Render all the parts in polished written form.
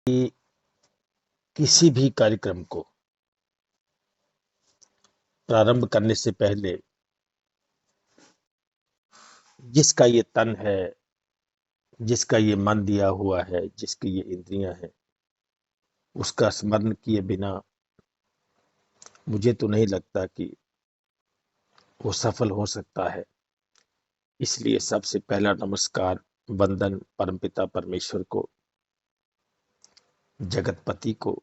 कि किसी भी कार्यक्रम को प्रारंभ करने से पहले जिसका ये तन है, जिसका ये मन दिया हुआ है, जिसकी ये इंद्रियां हैं, उसका स्मरण किए बिना मुझे तो नहीं लगता कि वो सफल हो सकता है। इसलिए सबसे पहला नमस्कार, वंदन परमपिता परमेश्वर को, जगतपति को,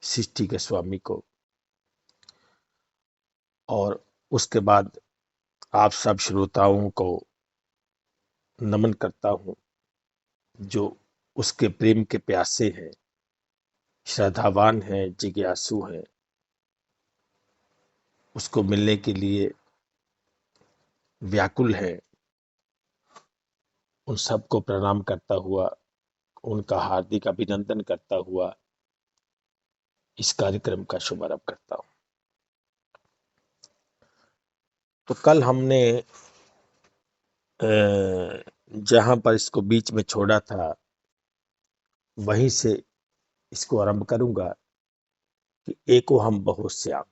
सृष्टि के स्वामी को, और उसके बाद आप सब श्रोताओं को नमन करता हूँ जो उसके प्रेम के प्यासे हैं, श्रद्धावान हैं, जिज्ञासु हैं, उसको मिलने के लिए व्याकुल है। उन सबको प्रणाम करता हुआ, उनका हार्दिक अभिनंदन करता हुआ इस कार्यक्रम का शुभारंभ करता हूं। तो कल हमने जहां पर इसको बीच में छोड़ा था वहीं से इसको आरंभ करूंगा कि एको हम बहुत श्याम,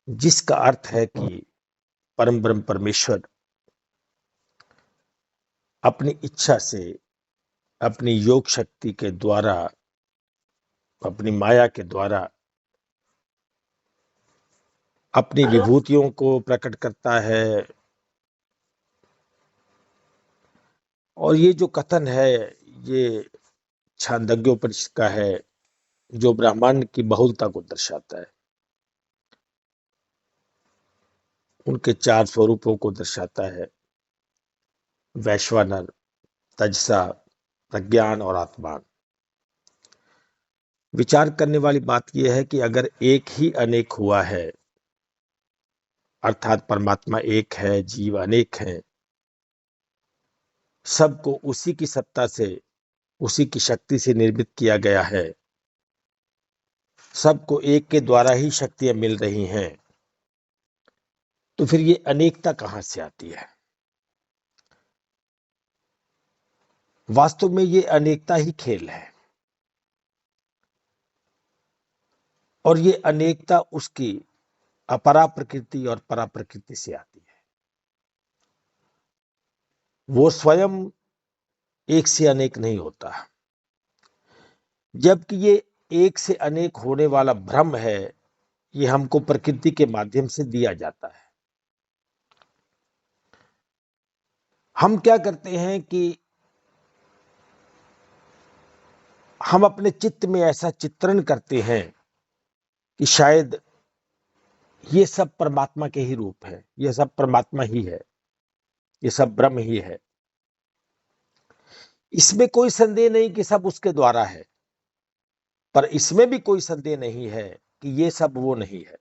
जिसका अर्थ है कि परम ब्रह्म परमेश्वर अपनी इच्छा से, अपनी योग शक्ति के द्वारा, अपनी माया के द्वारा अपनी विभूतियों को प्रकट करता है। और ये जो कथन है ये छांदोग्योपनिषद का है, जो ब्रह्मांड की बहुलता को दर्शाता है, उनके 4 स्वरूपों को दर्शाता है, वैश्वानर, तजसा, प्रज्ञान और आत्मान। विचार करने वाली बात यह है कि अगर एक ही अनेक हुआ है, अर्थात परमात्मा एक है, जीव अनेक हैं, सबको उसी की सत्ता से, उसी की शक्ति से निर्मित किया गया है, सबको एक के द्वारा ही शक्तियां मिल रही हैं, तो फिर ये अनेकता कहां से आती है? वास्तव में ये अनेकता ही खेल है, और ये अनेकता उसकी अपरा प्रकृति और परा प्रकृति से आती है। वो स्वयं एक से अनेक नहीं होता, जबकि ये एक से अनेक होने वाला भ्रम है, ये हमको प्रकृति के माध्यम से दिया जाता है। हम क्या करते हैं कि हम अपने चित्त में ऐसा चित्रण करते हैं कि शायद ये सब परमात्मा के ही रूप है, ये सब परमात्मा ही है, ये सब ब्रह्म ही है। इसमें कोई संदेह नहीं कि सब उसके द्वारा है, पर इसमें भी कोई संदेह नहीं है कि ये सब वो नहीं है,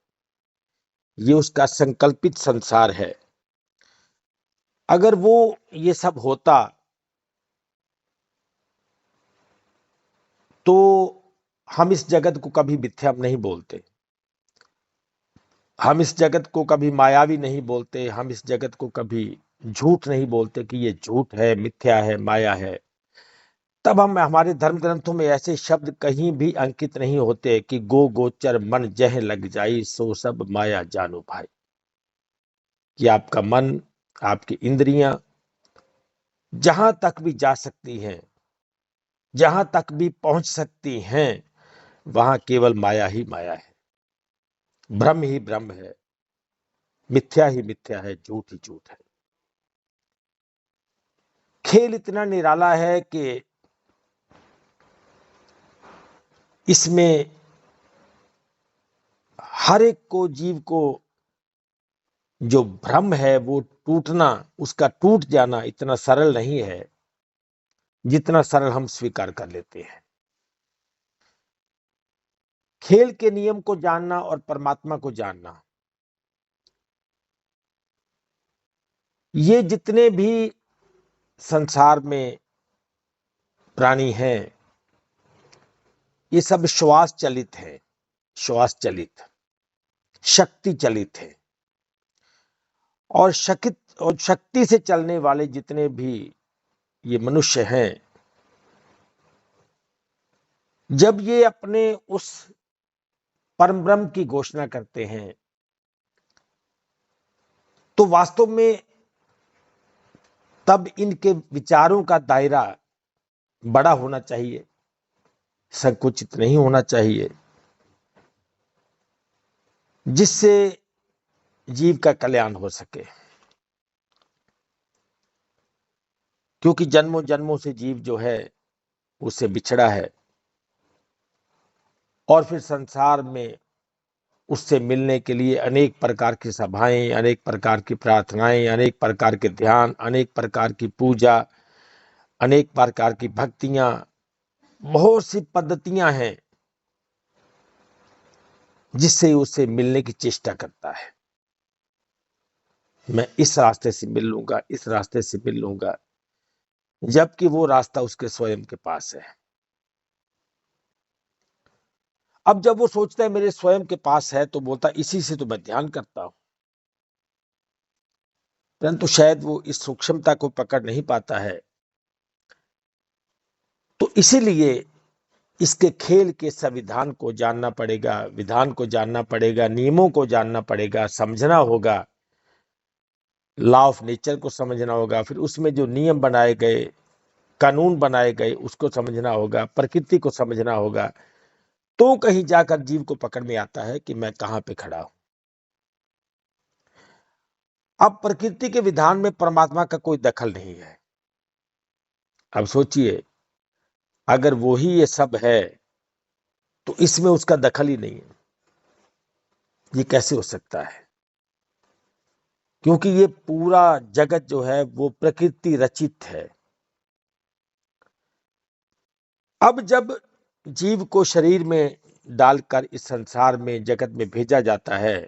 ये उसका संकल्पित संसार है। अगर वो ये सब होता तो हम इस जगत को कभी मिथ्या नहीं बोलते, हम इस जगत को कभी मायावी नहीं बोलते, हम इस जगत को कभी झूठ नहीं बोलते कि ये झूठ है, मिथ्या है, माया है। तब हम हमारे धर्म ग्रंथों में ऐसे शब्द कहीं भी अंकित नहीं होते कि गो गोचर मन जह लग जाई सो सब माया जानो भाई, कि आपका मन, आपकी इंद्रियां जहां तक भी जा सकती हैं, जहां तक भी पहुंच सकती हैं, वहां केवल माया ही माया है, ब्रह्म ही ब्रह्म है, मिथ्या ही मिथ्या है, झूठ ही झूठ है। खेल इतना निराला है कि इसमें हर एक को, जीव को जो भ्रम है वो टूटना, उसका टूट जाना इतना सरल नहीं है जितना सरल हम स्वीकार कर लेते हैं। खेल के नियम को जानना और परमात्मा को जानना, ये जितने भी संसार में प्राणी हैं, ये सब श्वास चलित है, श्वास चलित, शक्ति चलित है। और शक्ति से चलने वाले जितने भी ये मनुष्य हैं, जब ये अपने उस परम ब्रह्म की घोषणा करते हैं तो वास्तव में तब इनके विचारों का दायरा बड़ा होना चाहिए, संकुचित नहीं होना चाहिए, जिससे जीव का कल्याण हो सके। क्योंकि जन्मों जन्मों से जीव जो है उससे बिछड़ा है और फिर संसार में उससे मिलने के लिए अनेक प्रकार की सभाएं, अनेक प्रकार की प्रार्थनाएं, अनेक प्रकार के ध्यान, अनेक प्रकार की पूजा, अनेक प्रकार की भक्तियां, बहुत सी पद्धतियां हैं जिससे उससे मिलने की चेष्टा करता है। मैं इस रास्ते से मिल लूंगा, इस रास्ते से मिल लूंगा, जबकि वो रास्ता उसके स्वयं के पास है। अब जब वो सोचता है मेरे स्वयं के पास है तो बोलता इसी से तो मैं ध्यान करता हूं, परंतु शायद वो इस सूक्ष्मता को पकड़ नहीं पाता है। तो इसीलिए इसके खेल के संविधान को जानना पड़ेगा, विधान को जानना पड़ेगा, नियमों को जानना पड़ेगा, समझना होगा, लॉ ऑफ नेचर को समझना होगा, फिर उसमें जो नियम बनाए गए, कानून बनाए गए उसको समझना होगा, प्रकृति को समझना होगा। तो कहीं जाकर जीव को पकड़ में आता है कि मैं कहां पे खड़ा हूं। अब प्रकृति के विधान में परमात्मा का कोई दखल नहीं है। अब सोचिए, अगर वो ही ये सब है तो इसमें उसका दखल ही नहीं है। ये कैसे हो सकता है? क्योंकि ये पूरा जगत जो है वो प्रकृति रचित है। अब जब जीव को शरीर में डालकर इस संसार में, जगत में भेजा जाता है,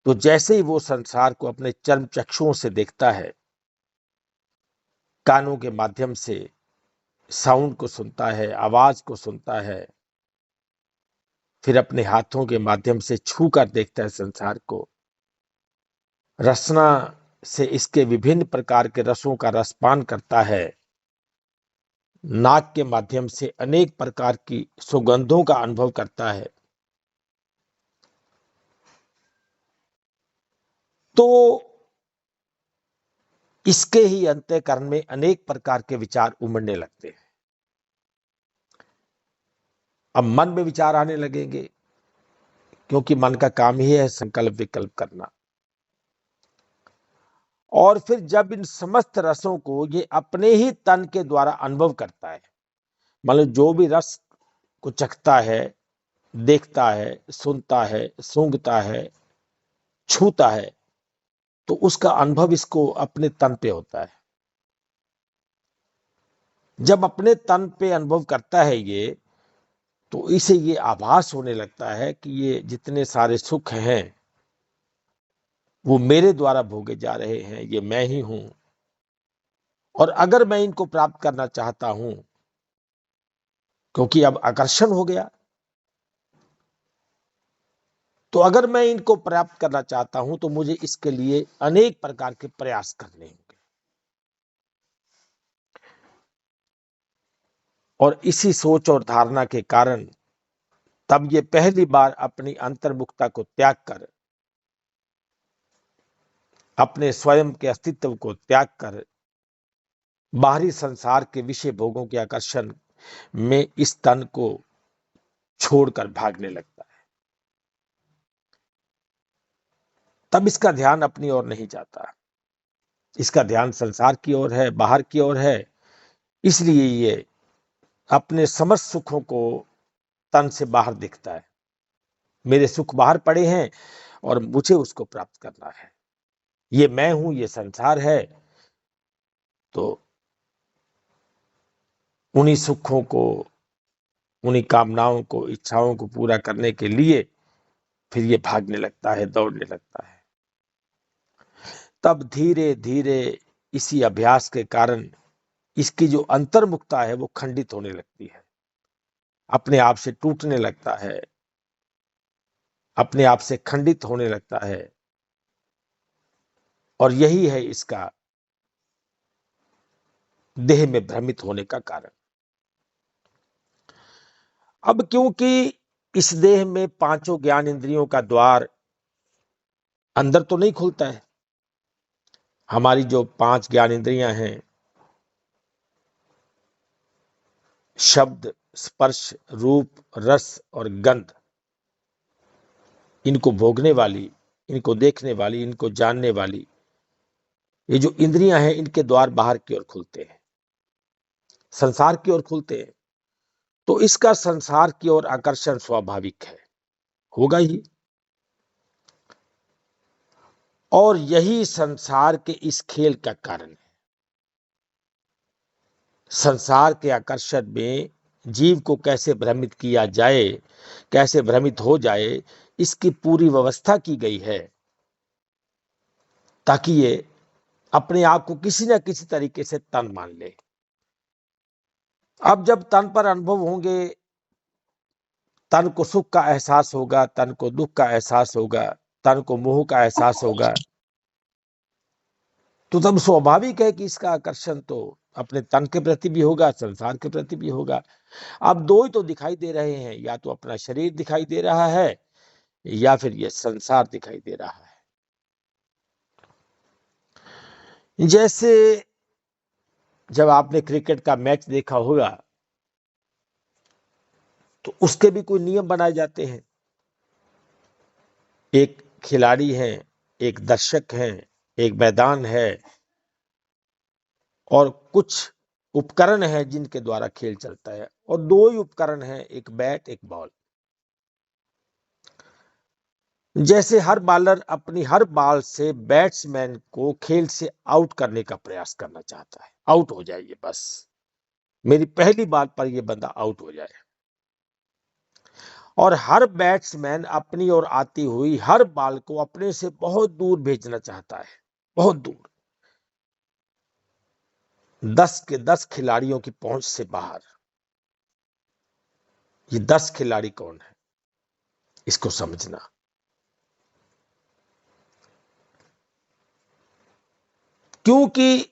तो जैसे ही वो संसार को अपने चर्म चक्षुओं से देखता है, कानों के माध्यम से साउंड को सुनता है, आवाज को सुनता है, फिर अपने हाथों के माध्यम से छू कर देखता है संसार को, रसना से इसके विभिन्न प्रकार के रसों का रसपान करता है, नाक के माध्यम से अनेक प्रकार की सुगंधों का अनुभव करता है, तो इसके ही अंतःकरण में अनेक प्रकार के विचार उमड़ने लगते हैं। अब मन में विचार आने लगेंगे, क्योंकि मन का काम ही है संकल्प विकल्प करना। और फिर जब इन समस्त रसों को ये अपने ही तन के द्वारा अनुभव करता है, मतलब जो भी रस को चखता है, देखता है, सुनता है, सूंघता है, छूता है, तो उसका अनुभव इसको अपने तन पे होता है। जब अपने तन पे अनुभव करता है ये, तो इसे ये आभास होने लगता है कि ये जितने सारे सुख हैं वो मेरे द्वारा भोगे जा रहे हैं, ये मैं ही हूं। और अगर मैं इनको प्राप्त करना चाहता हूं, क्योंकि अब आकर्षण हो गया, तो अगर मैं इनको प्राप्त करना चाहता हूं तो मुझे इसके लिए अनेक प्रकार के प्रयास करने होंगे। और इसी सोच और धारणा के कारण तब ये पहली बार अपनी अंतर्मुखता को त्याग कर, अपने स्वयं के अस्तित्व को त्याग कर, बाहरी संसार के विषय भोगों के आकर्षण में इस तन को छोड़कर भागने लगता है। तब इसका ध्यान अपनी ओर नहीं जाता, इसका ध्यान संसार की ओर है, बाहर की ओर है। इसलिए ये अपने समस्त सुखों को तन से बाहर दिखता है। मेरे सुख बाहर पड़े हैं और मुझे उसको प्राप्त करना है। ये मैं हूं, ये संसार है, तो उन्हीं सुखों को, उन्हीं कामनाओं को, इच्छाओं को पूरा करने के लिए फिर ये भागने लगता है, दौड़ने लगता है। तब धीरे धीरे इसी अभ्यास के कारण इसकी जो अंतर्मुखता है वो खंडित होने लगती है, अपने आप से टूटने लगता है, अपने आप से खंडित होने लगता है। और यही है इसका देह में भ्रमित होने का कारण। अब क्योंकि इस देह में पांचों ज्ञान इंद्रियों का द्वार अंदर तो नहीं खुलता है। हमारी जो पांच ज्ञान इंद्रियां हैं, शब्द, स्पर्श, रूप, रस और गंध, इनको भोगने वाली, इनको देखने वाली, इनको जानने वाली, ये जो इंद्रियां हैं, इनके द्वार बाहर की ओर खुलते हैं, संसार की ओर खुलते हैं। तो इसका संसार की ओर आकर्षण स्वाभाविक है, होगा ही। और यही संसार के इस खेल का कारण है। संसार के आकर्षण में जीव को कैसे भ्रमित किया जाए, कैसे भ्रमित हो जाए, इसकी पूरी व्यवस्था की गई है, ताकि ये अपने आप को किसी न किसी तरीके से तन मान ले। अब जब तन पर अनुभव होंगे, तन को सुख का एहसास होगा, तन को दुख का एहसास होगा, तन को मोह का एहसास होगा, तो तब स्वाभाविक है कि इसका आकर्षण तो अपने तन के प्रति भी होगा, संसार के प्रति भी होगा। अब दो ही तो दिखाई दे रहे हैं, या तो अपना शरीर दिखाई दे रहा है, या फिर यह संसार दिखाई दे रहा है। जैसे जब आपने क्रिकेट का मैच देखा होगा, तो उसके भी कोई नियम बनाए जाते हैं। एक खिलाड़ी है, एक दर्शक है, एक मैदान है, और कुछ उपकरण है जिनके द्वारा खेल चलता है। और दो ही उपकरण है, एक बैट, एक बॉल। जैसे हर बॉलर अपनी हर बॉल से बैट्समैन को खेल से आउट करने का प्रयास करना चाहता है, आउट हो जाइए, बस मेरी पहली बॉल पर यह बंदा आउट हो जाए। और हर बैट्समैन अपनी ओर आती हुई हर बॉल को अपने से बहुत दूर भेजना चाहता है, बहुत दूर, 10 के 10 खिलाड़ियों की पहुंच से बाहर। ये 10 खिलाड़ी कौन है, इसको समझना। क्योंकि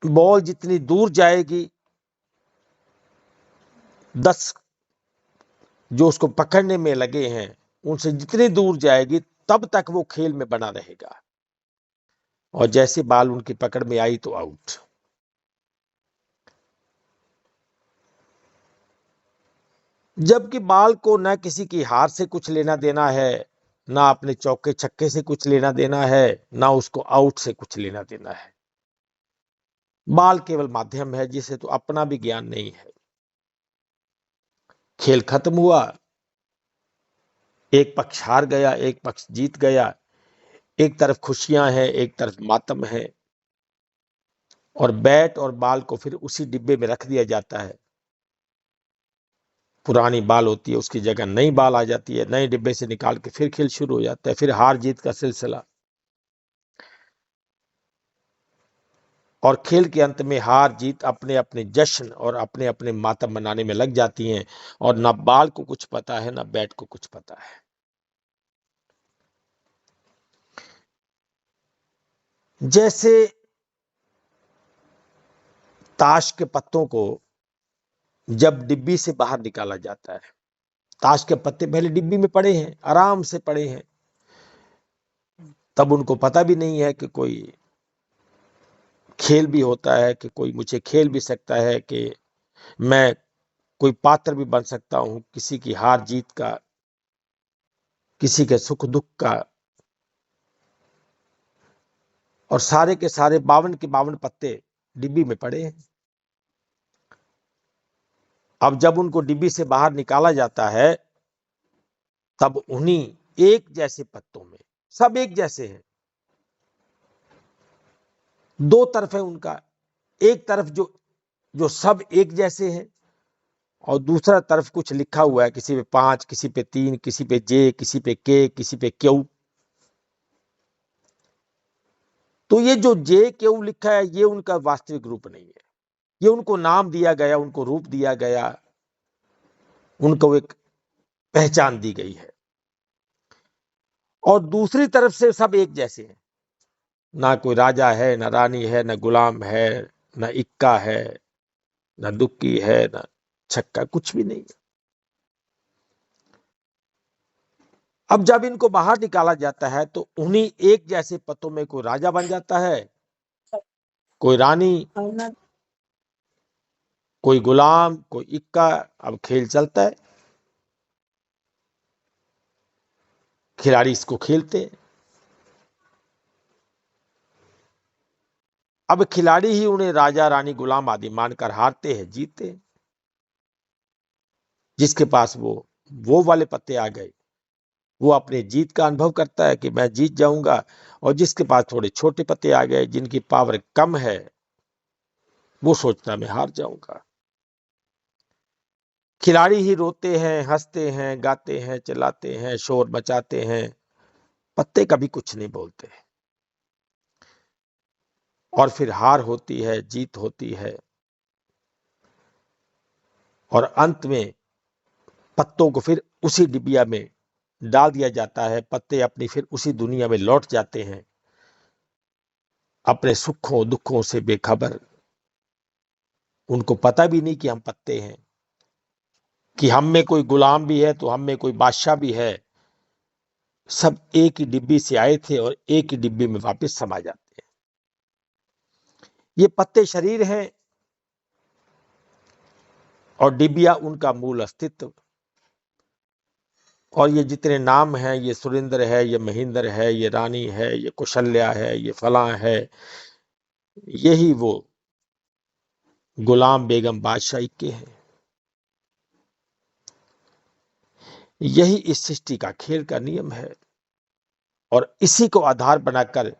बॉल जितनी दूर जाएगी, 10 जो उसको पकड़ने में लगे हैं, उनसे जितनी दूर जाएगी, तब तक वो खेल में बना रहेगा। और जैसे बॉल उनकी पकड़ में आई तो आउट। जबकि बॉल को न किसी की हार से कुछ लेना देना है, ना अपने चौके छक्के से कुछ लेना देना है, ना उसको आउट से कुछ लेना देना है। बॉल केवल माध्यम है, जिसे तो अपना भी ज्ञान नहीं है। खेल खत्म हुआ, एक पक्ष हार गया, एक पक्ष जीत गया, एक तरफ खुशियां हैं, एक तरफ मातम है। और बैट और बॉल को फिर उसी डिब्बे में रख दिया जाता है। पुरानी बॉल होती है, उसकी जगह नई बॉल आ जाती है, नए डिब्बे से निकाल के फिर खेल शुरू हो जाता है, फिर हार जीत का सिलसिला। और खेल के अंत में हार जीत अपने अपने जश्न और अपने अपने मातम मनाने में लग जाती हैं, और ना बॉल को कुछ पता है, ना बैट को कुछ पता है। जैसे ताश के पत्तों को जब डिब्बी से बाहर निकाला जाता है, ताश के पत्ते पहले डिब्बी में पड़े हैं, आराम से पड़े हैं, तब उनको पता भी नहीं है कि कोई खेल भी होता है, कि कोई मुझे खेल भी सकता है, कि मैं कोई पात्र भी बन सकता हूं, किसी की हार जीत का, किसी के सुख दुख का। और सारे के सारे 52 के 52 पत्ते डिब्बी में पड़े हैं। अब जब उनको डिब्बी से बाहर निकाला जाता है, तब उन्हीं एक जैसे पत्तों में, सब एक जैसे हैं, दो तरफ है उनका। एक तरफ जो जो सब एक जैसे हैं, और दूसरा तरफ कुछ लिखा हुआ है, किसी पे 5, किसी पे 3, किसी पे जे, किसी पे के, किसी पे क्यू। तो ये जो जे क्यू लिखा है, ये उनका वास्तविक रूप नहीं है, ये उनको नाम दिया गया, उनको रूप दिया गया, उनको एक पहचान दी गई है। और दूसरी तरफ से सब एक जैसे हैं, ना कोई राजा है, ना रानी है, ना गुलाम है, ना इक्का है, ना दुक्की है, ना छक्का, कुछ भी नहीं है। अब जब इनको बाहर निकाला जाता है तो उन्हीं एक जैसे पत्तों में कोई राजा बन जाता है, कोई रानी, कोई गुलाम, कोई इक्का। अब खेल चलता है, खिलाड़ी इसको खेलते हैं। अब खिलाड़ी ही उन्हें राजा रानी गुलाम आदि मानकर हारते हैं, जीतते हैं। जिसके पास वो वाले पत्ते आ गए, वो अपने जीत का अनुभव करता है कि मैं जीत जाऊंगा, और जिसके पास थोड़े छोटे पत्ते आ गए, जिनकी पावर कम है, वो सोचता मैं हार जाऊंगा। खिलाड़ी ही रोते हैं, हंसते हैं, गाते हैं, चिल्लाते हैं, शोर मचाते हैं, पत्ते कभी कुछ नहीं बोलते। और फिर हार होती है, जीत होती है, और अंत में पत्तों को फिर उसी डिबिया में डाल दिया जाता है। पत्ते अपनी फिर उसी दुनिया में लौट जाते हैं, अपने सुखों दुखों से बेखबर। उनको पता भी नहीं कि हम पत्ते हैं, कि हम में कोई गुलाम भी है तो हम में कोई बादशाह भी है। सब एक ही डिब्बी से आए थे और एक ही डिब्बी में वापस समा जाते हैं। ये पत्ते शरीर हैं और डिबिया उनका मूल अस्तित्व। और ये जितने नाम हैं, ये सुरेंद्र है, ये महेंद्र है, ये रानी है, ये कौशल्या है, ये फलां है, यही वो गुलाम बेगम बादशाह के हैं। यही इस सृष्टि का खेल का नियम है, और इसी को आधार बनाकर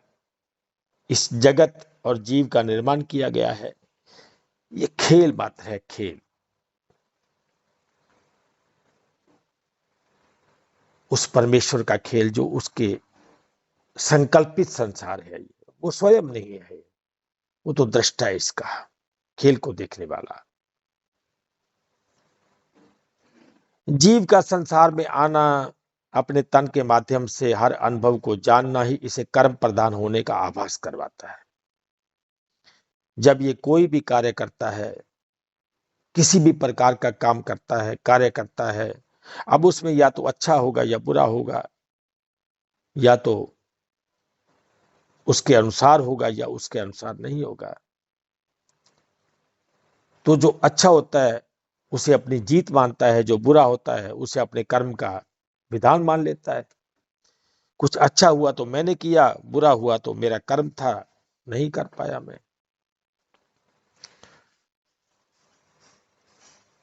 इस जगत और जीव का निर्माण किया गया है। ये खेल मात्र है, खेल। उस परमेश्वर का खेल जो उसके संकल्पित संसार है, वो स्वयं नहीं है, वो तो दृष्टा है इसका, खेल को देखने वाला। जीव का संसार में आना, अपने तन के माध्यम से हर अनुभव को जानना ही इसे कर्म प्रधान होने का आभास करवाता है। जब ये कोई भी कार्य करता है, किसी भी प्रकार का काम करता है, कार्य करता है, अब उसमें या तो अच्छा होगा या बुरा होगा, या तो उसके अनुसार होगा या उसके अनुसार नहीं होगा। तो जो अच्छा होता है उसे अपनी जीत मानता है, जो बुरा होता है उसे अपने कर्म का विधान मान लेता है। कुछ अच्छा हुआ तो मैंने किया, बुरा हुआ तो मेरा कर्म था, नहीं कर पाया मैं।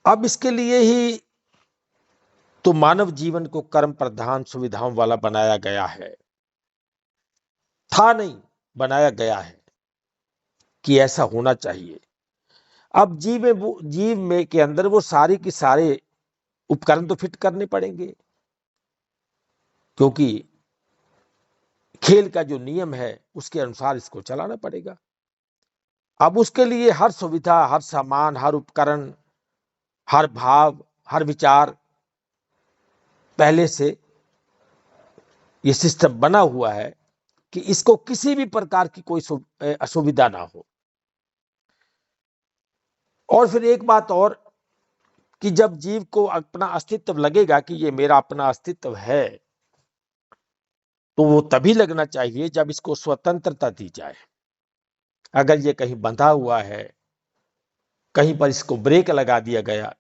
अब इसके लिए ही तो मानव जीवन को कर्म प्रधान सुविधाओं वाला बनाया गया है। था नहीं, बनाया गया है कि ऐसा होना चाहिए। अब जीव में के अंदर वो सारी की सारे उपकरण तो फिट करने पड़ेंगे, क्योंकि खेल का जो नियम है उसके अनुसार इसको चलाना पड़ेगा। अब उसके लिए हर सुविधा, हर सामान, हर उपकरण, हर भाव, हर विचार पहले से ये सिस्टम बना हुआ है कि इसको किसी भी प्रकार की कोई असुविधा ना हो। और फिर एक बात और, कि जब जीव को अपना अस्तित्व लगेगा कि ये मेरा अपना अस्तित्व है, तो वो तभी लगना चाहिए जब इसको स्वतंत्रता दी जाए। अगर ये कहीं बंधा हुआ है, कहीं पर इसको ब्रेक लगा दिया गया,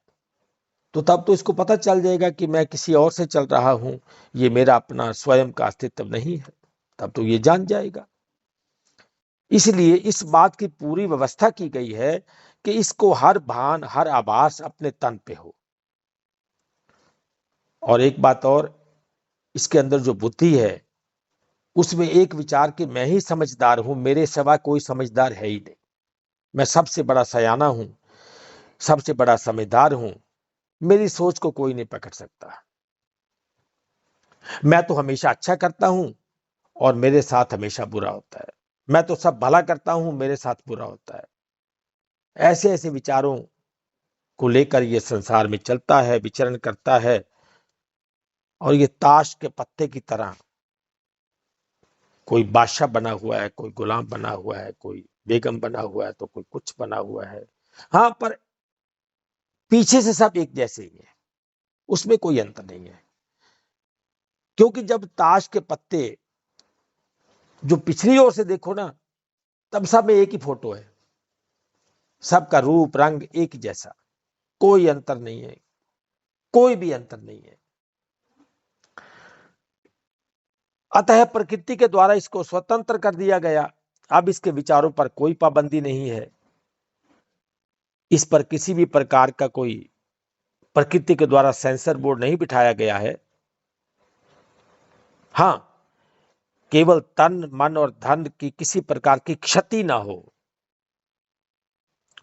तो तब तो इसको पता चल जाएगा कि मैं किसी और से चल रहा हूं, ये मेरा अपना स्वयं का अस्तित्व नहीं है। तब तो ये जान जाएगा। इसलिए इस बात की पूरी व्यवस्था की गई है कि इसको हर भान, हर आभास अपने तन पे हो। और एक बात और, इसके अंदर जो बुद्धि है उसमें एक विचार कि मैं ही समझदार हूं, मेरे सिवा कोई समझदार है ही नहीं, मैं सबसे बड़ा सयाना हूं, सबसे बड़ा समझदार हूं, मेरी सोच को कोई नहीं पकड़ सकता, मैं तो हमेशा अच्छा करता हूं और मेरे साथ हमेशा बुरा होता है, मैं तो सब भला करता हूं, मेरे साथ बुरा होता है। ऐसे ऐसे विचारों को लेकर ये संसार में चलता है, विचरण करता है, और ये ताश के पत्ते की तरह कोई बादशाह बना हुआ है, कोई गुलाम बना हुआ है, कोई बेगम बना हुआ है, तो कोई कुछ बना हुआ है। हाँ, पर पीछे से सब एक जैसे ही है, उसमें कोई अंतर नहीं है। क्योंकि जब ताश के पत्ते जो पिछली ओर से देखो ना, तब सब में एक ही फोटो है, सबका रूप रंग एक ही जैसा, कोई अंतर नहीं है, कोई भी अंतर नहीं है। अतः प्रकृति के द्वारा इसको स्वतंत्र कर दिया गया। अब इसके विचारों पर कोई पाबंदी नहीं है, इस पर किसी भी प्रकार का कोई प्रकृति के द्वारा सेंसर बोर्ड नहीं बिठाया गया है। हां, केवल तन मन और धन की किसी प्रकार की क्षति ना हो।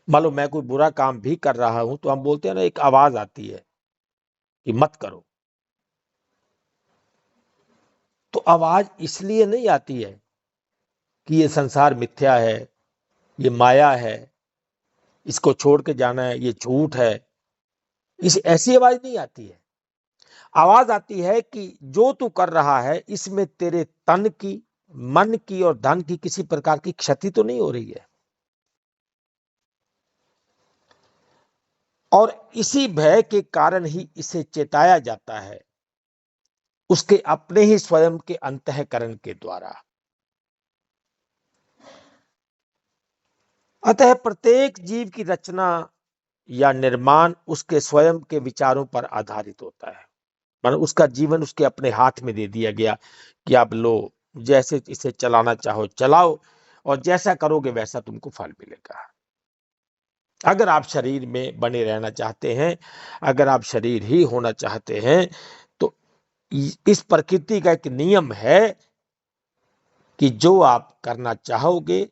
मान लो मैं कोई बुरा काम भी कर रहा हूं तो हम बोलते हैं ना, एक आवाज आती है कि मत करो। तो आवाज इसलिए नहीं आती है कि ये संसार मिथ्या है, ये माया है, इसको छोड़ के जाना है, ये झूठ है। इस ऐसी आवाज नहीं आती है। आवाज आती है कि जो तू कर रहा है इसमें तेरे तन की, मन की और धन की किसी प्रकार की क्षति तो नहीं हो रही है। और इसी भय के कारण ही इसे चेताया जाता है, उसके अपने ही स्वयं के अंतःकरण के द्वारा। अतः प्रत्येक जीव की रचना या निर्माण उसके स्वयं के विचारों पर आधारित होता है। मतलब उसका जीवन उसके अपने हाथ में दे दिया गया कि आप लो, जैसे इसे चलाना चाहो चलाओ, और जैसा करोगे वैसा तुमको फल मिलेगा। अगर आप शरीर में बने रहना चाहते हैं, अगर आप शरीर ही होना चाहते हैं, तो इस प्रकृति का एक नियम है कि जो आप करना चाहोगे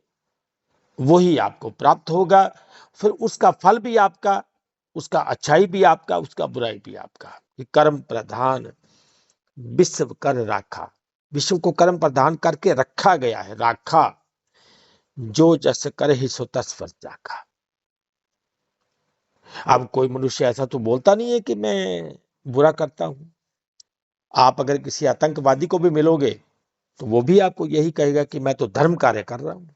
वही आपको प्राप्त होगा। फिर उसका फल भी आपका, उसका अच्छाई भी आपका, उसका बुराई भी आपका। ये कर्म प्रधान विश्व कर राखा, विश्व को कर्म प्रधान करके रखा गया है, राखा। जो जस करे ही सो तस फल जाका। अब कोई मनुष्य ऐसा तो बोलता नहीं है कि मैं बुरा करता हूं। आप अगर किसी आतंकवादी को भी मिलोगे तो वो भी आपको यही कहेगा कि मैं तो धर्म कार्य कर रहा हूं,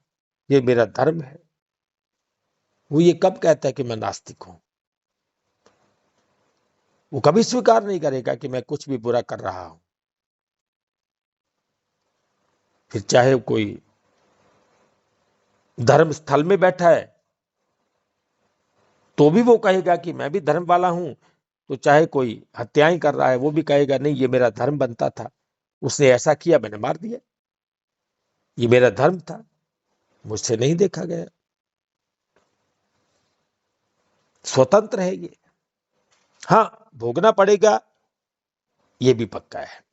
ये मेरा धर्म है। वो ये कब कहता है कि मैं नास्तिक हूं? वो कभी स्वीकार नहीं करेगा कि मैं कुछ भी बुरा कर रहा हूं। फिर चाहे कोई धर्म स्थल में बैठा है तो भी वो कहेगा कि मैं भी धर्म वाला हूं। तो चाहे कोई हत्याएं कर रहा है वो भी कहेगा नहीं, ये मेरा धर्म बनता था, उसने ऐसा किया मैंने मार दिया, ये मेरा धर्म था, मुझसे नहीं देखा गया। स्वतंत्र है ये। हां, भोगना पड़ेगा, ये भी पक्का है।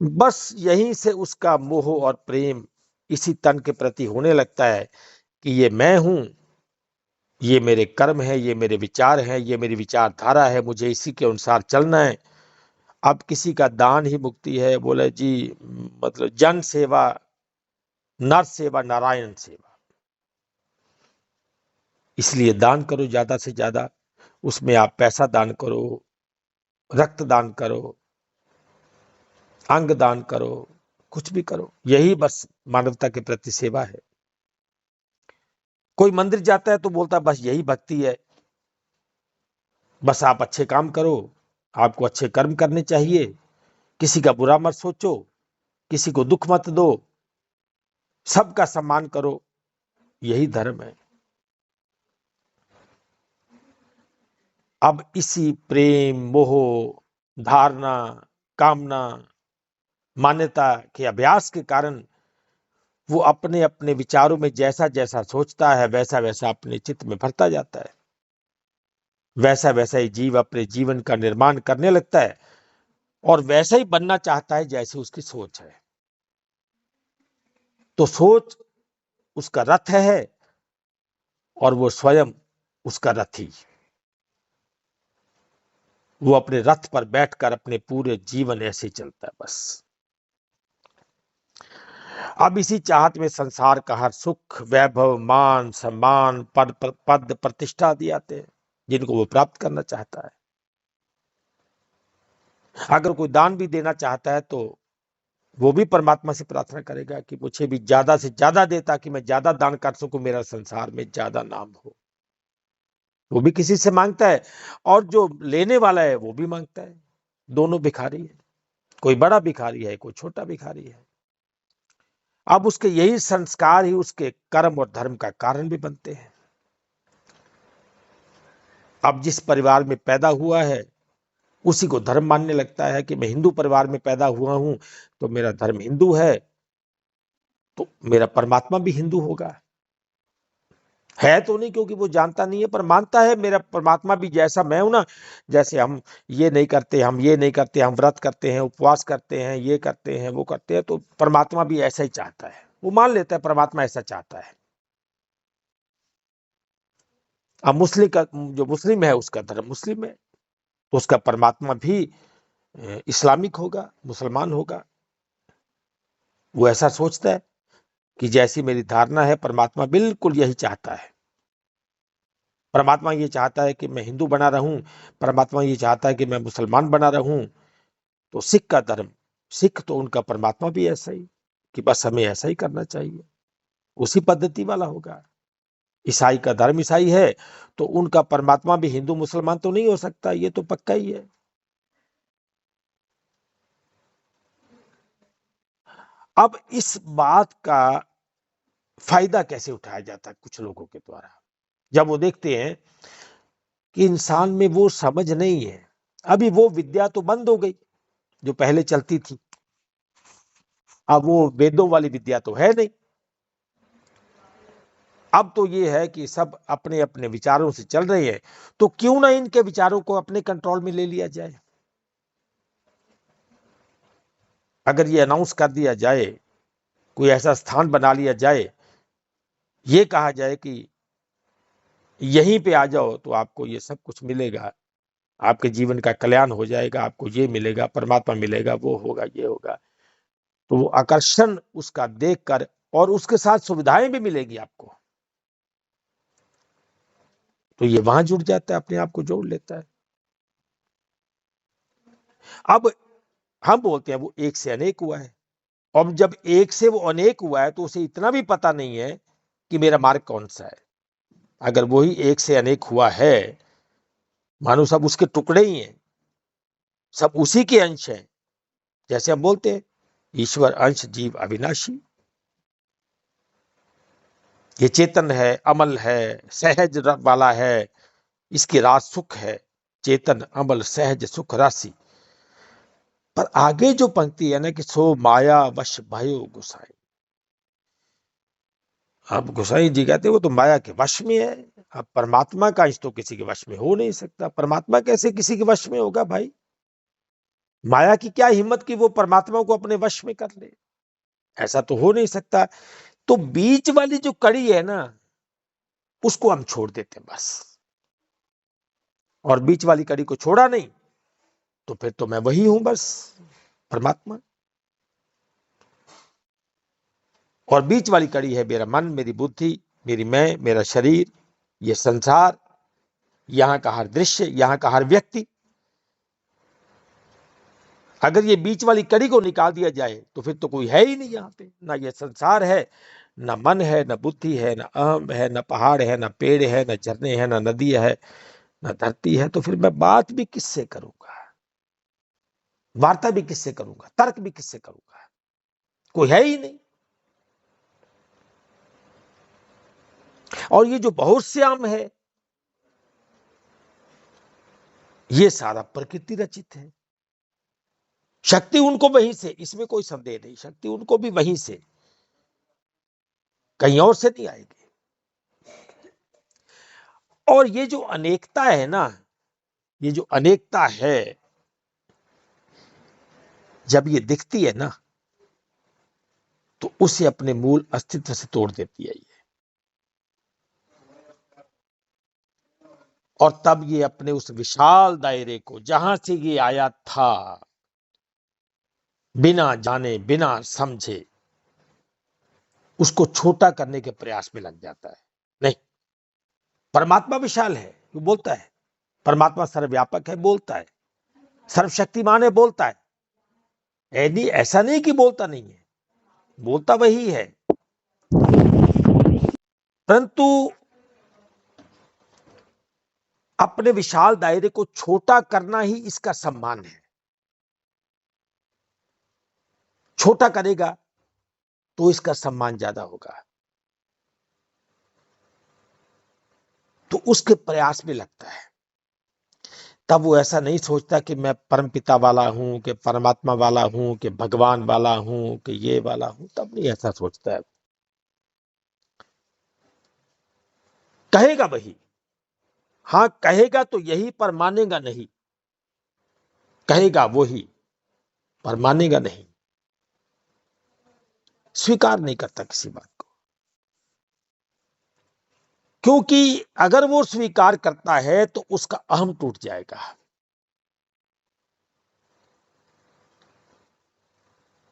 बस यहीं से उसका मोह और प्रेम इसी तन के प्रति होने लगता है कि ये मैं हूं, ये मेरे कर्म है, ये मेरे विचार है, ये मेरी विचारधारा है, मुझे इसी के अनुसार चलना है। अब किसी का दान ही मुक्ति है, बोले जी मतलब जन सेवा, नर सेवा, नारायण सेवा। इसलिए दान करो ज्यादा से ज्यादा, उसमें आप पैसा दान करो, रक्त दान करो, अंग दान करो, कुछ भी करो, यही बस मानवता के प्रति सेवा है। कोई मंदिर जाता है तो बोलता है बस यही भक्ति है, बस आप अच्छे काम करो, आपको अच्छे कर्म करने चाहिए, किसी का बुरा मत सोचो, किसी को दुख मत दो, सबका सम्मान करो, यही धर्म है। अब इसी प्रेम, मोह, धारणा, कामना, मान्यता के अभ्यास के कारण वो अपने अपने विचारों में जैसा जैसा सोचता है वैसा वैसा अपने चित्त में भरता जाता है, वैसा वैसा ही जीव अपने जीवन का निर्माण करने लगता है और वैसा ही बनना चाहता है जैसे उसकी सोच है। तो सोच उसका रथ है और वो स्वयं उसका रथी। वो अपने रथ पर बैठकर अपने पूरे जीवन ऐसे चलता है बस। अब इसी चाहत में संसार का हर सुख, वैभव, मान सम्मान, पद प्रतिष्ठा आदि आते हैं जिनको वो प्राप्त करना चाहता है। अगर कोई दान भी देना चाहता है तो वो भी परमात्मा से प्रार्थना करेगा कि मुझे भी ज्यादा से ज्यादा दे ताकि मैं ज्यादा दान कर सकूं, मेरा संसार में ज्यादा नाम हो। वो भी किसी से मांगता है और जो लेने वाला है वो भी मांगता है, दोनों भिखारी है। कोई बड़ा भिखारी है, कोई छोटा भिखारी है। अब उसके यही संस्कार ही उसके कर्म और धर्म का कारण भी बनते हैं। अब जिस परिवार में पैदा हुआ है उसी को धर्म मानने लगता है कि मैं हिंदू परिवार में पैदा हुआ हूं तो मेरा धर्म हिंदू है, तो मेरा परमात्मा भी हिंदू होगा। है तो नहीं, क्योंकि वो जानता नहीं है, पर मानता है मेरा परमात्मा भी जैसा मैं हूं ना, जैसे हम ये नहीं करते, हम ये नहीं करते, हम व्रत करते हैं, उपवास करते हैं, ये करते हैं, वो करते हैं, तो परमात्मा भी ऐसा ही चाहता है। वो मान लेता है परमात्मा ऐसा चाहता है। अब मुस्लिम का, जो मुस्लिम है उसका धर्म मुस्लिम है, तो उसका परमात्मा भी इस्लामिक होगा, मुसलमान होगा। वो ऐसा सोचता है कि जैसी मेरी धारणा है परमात्मा बिल्कुल यही चाहता है। परमात्मा ये चाहता है कि मैं हिंदू बना रहूं, परमात्मा ये चाहता है कि मैं मुसलमान बना रहूं। तो सिख का धर्म, सिख तो उनका परमात्मा भी ऐसा ही, कि बस हमें ऐसा ही करना चाहिए, उसी पद्धति वाला होगा। ईसाई का धर्म ईसाई है, तो उनका परमात्मा भी हिंदू मुसलमान तो नहीं हो सकता, ये तो पक्का ही है। अब इस बात का फायदा कैसे उठाया जाता है कुछ लोगों के द्वारा, जब वो देखते हैं कि इंसान में वो समझ नहीं है। अभी वो विद्या तो बंद हो गई जो पहले चलती थी, अब वो वेदों वाली विद्या तो है नहीं। अब तो ये है कि सब अपने अपने विचारों से चल रहे हैं, तो क्यों ना इनके विचारों को अपने कंट्रोल में ले लिया जाए। अगर ये अनाउंस कर दिया जाए, कोई ऐसा स्थान बना लिया जाए, ये कहा जाए कि यहीं पे आ जाओ तो आपको ये सब कुछ मिलेगा, आपके जीवन का कल्याण हो जाएगा, आपको ये मिलेगा, परमात्मा मिलेगा, वो होगा, ये होगा, तो वो आकर्षण उसका देखकर, और उसके साथ सुविधाएं भी मिलेगी आपको, तो ये वहां जुड़ जाता है, अपने आप को जोड़ लेता है। अब हम बोलते हैं वो एक से अनेक हुआ है। अब जब एक से वो अनेक हुआ है तो उसे इतना भी पता नहीं है कि मेरा मार्ग कौन सा है। अगर वही एक से अनेक हुआ है, मानो सब उसके टुकड़े ही हैं, सब उसी के अंश हैं। जैसे हम बोलते हैं ईश्वर अंश जीव अविनाशी, ये चेतन है, अमल है, सहज वाला है, इसकी रास सुख है, चेतन अमल सहज सुख राशि। पर आगे जो पंक्ति है ना कि सो माया वश भयो गुसाई, अब गोसाई जी कहते वो तो माया के वश में है। अब परमात्मा का अंश तो किसी के वश में हो नहीं सकता, परमात्मा कैसे किसी के वश में होगा भाई। माया की क्या हिम्मत कि वो परमात्मा को अपने वश में कर ले, ऐसा तो हो नहीं सकता। तो बीच वाली जो कड़ी है ना, उसको हम छोड़ देते हैं बस, और बीच वाली कड़ी को छोड़ा नहीं तो फिर तो मैं वही हूं बस, परमात्मा। और बीच वाली कड़ी है मेरा मन, मेरी बुद्धि, मेरी मैं, मेरा शरीर, ये संसार, यहां का हर दृश्य, यहां का हर व्यक्ति। अगर ये बीच वाली कड़ी को निकाल दिया जाए तो फिर तो कोई है ही नहीं यहाँ पे, ना ये संसार है, ना मन है, ना बुद्धि है, ना अहम है, ना पहाड़ है, ना पेड़ है, ना झरने हैं, ना नदी है, ना धरती है। तो फिर मैं बात भी किससे करूंगा, वार्ता भी किससे करूंगा, तर्क भी किससे करूंगा, कोई है ही नहीं। और ये जो बहुत श्याम है, ये सारा प्रकृति रचित है। शक्ति उनको वहीं से, इसमें कोई संदेह नहीं, शक्ति उनको भी वहीं से, कहीं और से नहीं आएगी। और ये जो अनेकता है ना, ये जो अनेकता है, जब ये दिखती है ना तो उसे अपने मूल अस्तित्व से तोड़ देती है ये, और तब ये अपने उस विशाल दायरे को जहां से ये आया था, बिना जाने बिना समझे उसको छोटा करने के प्रयास में लग जाता है। नहीं, परमात्मा विशाल है, वो बोलता है, परमात्मा सर्वव्यापक है, बोलता है, सर्वशक्तिमान है, बोलता है। ऐसा नहीं कि बोलता नहीं है, बोलता वही है, परंतु अपने विशाल दायरे को छोटा करना ही इसका सम्मान है। छोटा करेगा तो इसका सम्मान ज्यादा होगा, तो उसके प्रयास में लगता है। तब वो ऐसा नहीं सोचता कि मैं परम पिता वाला हूं, कि परमात्मा वाला हूं, कि भगवान वाला हूं, कि ये वाला हूं, तब नहीं ऐसा सोचता है। कहेगा वही, हाँ कहेगा तो यही, पर मानेगा नहीं। कहेगा वही पर मानेगा नहीं, स्वीकार नहीं करता किसी बात को। क्योंकि अगर वो स्वीकार करता है तो उसका अहम टूट जाएगा,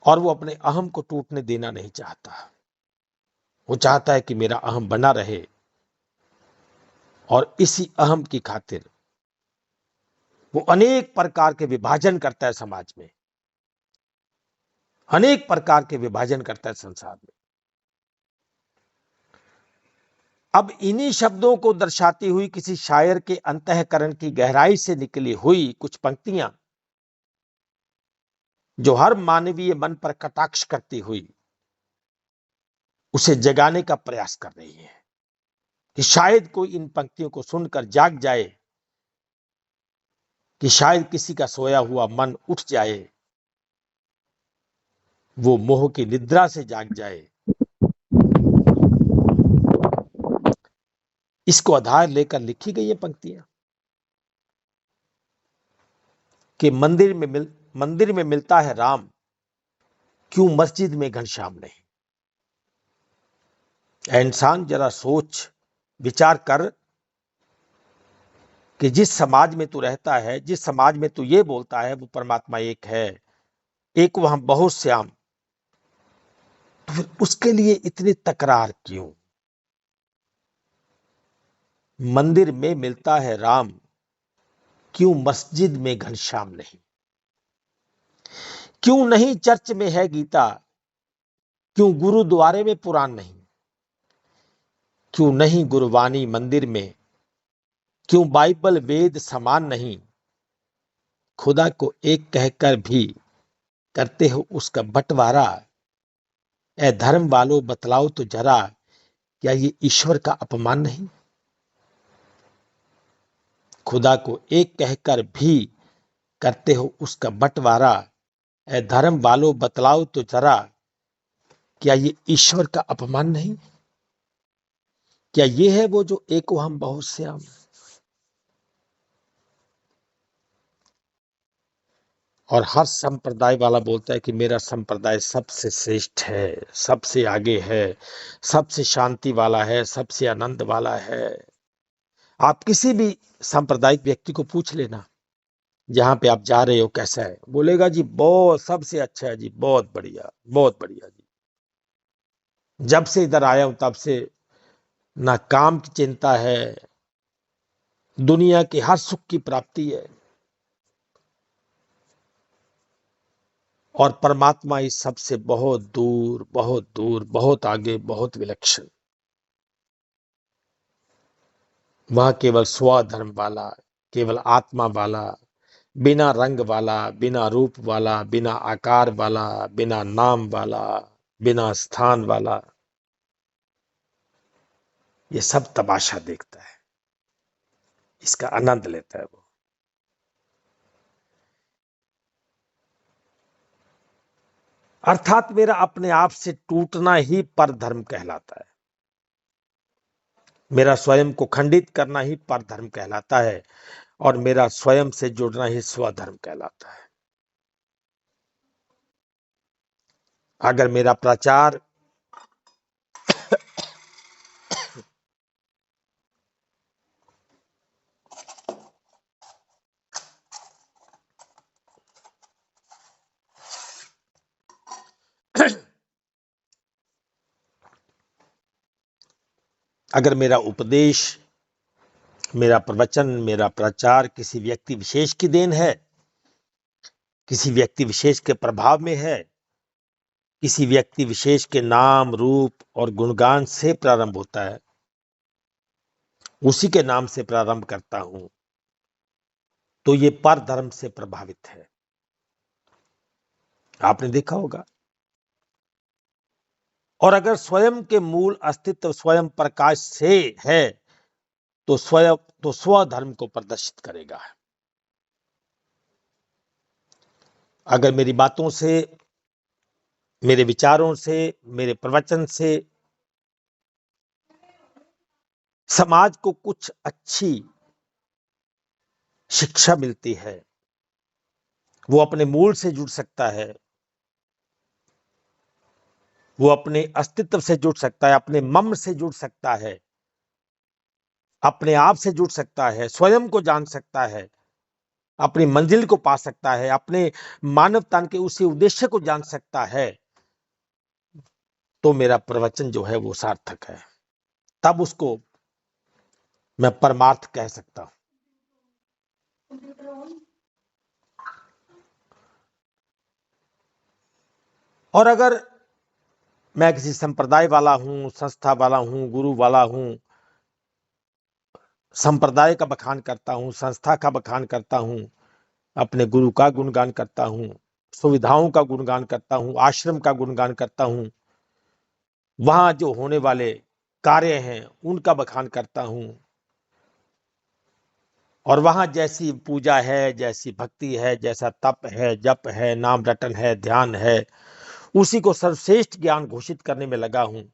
और वो अपने अहम को टूटने देना नहीं चाहता। वो चाहता है कि मेरा अहम बना रहे, और इसी अहम की खातिर वो अनेक प्रकार के विभाजन करता है समाज में, अनेक प्रकार के विभाजन करता है संसार में। अब इन्हीं शब्दों को दर्शाती हुई किसी शायर के अंतःकरण की गहराई से निकली हुई कुछ पंक्तियां, जो हर मानवीय मन पर कटाक्ष करती हुई उसे जगाने का प्रयास कर रही है, कि शायद कोई इन पंक्तियों को सुनकर जाग जाए, कि शायद किसी का सोया हुआ मन उठ जाए, वो मोह की निद्रा से जाग जाए। इसको आधार लेकर लिखी गई ये पंक्तियां, कि मंदिर में मिलता है राम, क्यों मस्जिद में घनश्याम नहीं। ऐ इंसान, जरा सोच विचार कर कि जिस समाज में तू रहता है, जिस समाज में तू ये बोलता है वो परमात्मा एक है, एक वहां बहुत श्याम, तो फिर उसके लिए इतनी तकरार क्यों। मंदिर में मिलता है राम, क्यों मस्जिद में घनश्याम नहीं। क्यों नहीं चर्च में है गीता, क्यों गुरुद्वारे में पुराण नहीं। क्यों नहीं गुरबानी मंदिर में, क्यों बाइबल वेद समान नहीं। खुदा को एक कहकर भी करते हो उसका बंटवारा। ए धर्म वालों बतलाओ तो जरा, क्या ये ईश्वर का अपमान नहीं। खुदा को एक कहकर भी करते हो उसका बंटवारा। ए धर्म वालों बतलाओ तो जरा, क्या ये ईश्वर का अपमान नहीं। क्या ये है वो जो एको हम बहुत श्याम। और हर संप्रदाय वाला बोलता है कि मेरा संप्रदाय सबसे श्रेष्ठ है, सबसे आगे है, सबसे शांति वाला है, सबसे आनंद वाला है। आप किसी भी सांप्रदायिक व्यक्ति को पूछ लेना, जहां पे आप जा रहे हो कैसा है, बोलेगा जी बहुत सबसे अच्छा है जी, बहुत बढ़िया, बहुत बढ़िया जी। जब से इधर आया हूं तब से ना काम की चिंता है, दुनिया के हर सुख की प्राप्ति है, और परमात्मा इस सबसे बहुत दूर, बहुत दूर, बहुत आगे, बहुत विलक्षण। वह केवल स्वधर्म वाला, केवल आत्मा वाला, बिना रंग वाला, बिना रूप वाला, बिना आकार वाला, बिना नाम वाला, बिना स्थान वाला, ये सब तमाशा देखता है, इसका आनंद लेता है वो। अर्थात मेरा अपने आप से टूटना ही पर धर्म कहलाता है। मेरा स्वयं को खंडित करना ही पर धर्म कहलाता है, और मेरा स्वयं से जुड़ना ही स्वधर्म कहलाता है। अगर मेरा प्रचार अगर मेरा उपदेश, मेरा प्रवचन, मेरा प्रचार किसी व्यक्ति विशेष की देन है, किसी व्यक्ति विशेष के प्रभाव में है, किसी व्यक्ति विशेष के नाम, रूप और गुणगान से प्रारंभ होता है, उसी के नाम से प्रारंभ करता हूं, तो ये पर धर्म से प्रभावित है। आपने देखा होगा और अगर स्वयं के मूल अस्तित्व स्वयं प्रकाश से है तो स्वधर्म को प्रदर्शित करेगा। अगर मेरी बातों से, मेरे विचारों से, मेरे प्रवचन से समाज को कुछ अच्छी शिक्षा मिलती है, वो अपने मूल से जुड़ सकता है, वो अपने अस्तित्व से जुड़ सकता है, अपने मम से जुड़ सकता है, अपने आप से जुड़ सकता है, स्वयं को जान सकता है, अपनी मंजिल को पा सकता है, अपने मानवता के उसी उद्देश्य को जान सकता है, तो मेरा प्रवचन जो है वो सार्थक है। तब उसको मैं परमार्थ कह सकता हूं। और अगर मैं किसी संप्रदाय वाला हूं, संस्था वाला हूं, गुरु वाला हूं, संप्रदाय का बखान करता हूं, संस्था का बखान करता हूं, अपने गुरु का गुणगान करता हूं, सुविधाओं का गुणगान करता हूं, आश्रम का गुणगान करता हूं, वहां जो होने वाले कार्य हैं उनका बखान करता हूं, और वहां जैसी पूजा है, जैसी भक्ति है, जैसा तप है, जप है, नाम रटन है, ध्यान है, उसी को सर्वश्रेष्ठ ज्ञान घोषित करने में लगा हूं,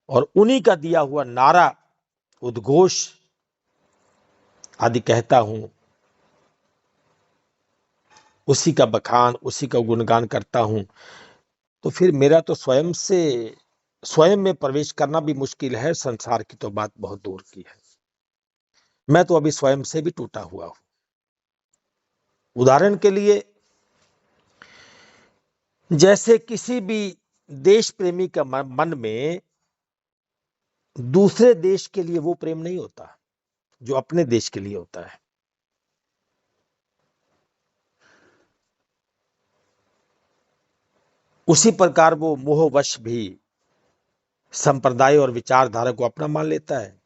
और उन्हीं का दिया हुआ नारा, उद्घोष आदि कहता हूं, उसी का बखान, उसी का गुणगान करता हूं, तो फिर मेरा तो स्वयं में प्रवेश करना भी मुश्किल है, संसार की तो बात बहुत दूर की है। मैं तो अभी स्वयं से भी टूटा हुआ हूं। उदाहरण के लिए, जैसे किसी भी देश प्रेमी का मन में दूसरे देश के लिए वो प्रेम नहीं होता जो अपने देश के लिए होता है। उसी प्रकार वो मोहवश भी संप्रदाय और विचारधारा को अपना मान लेता है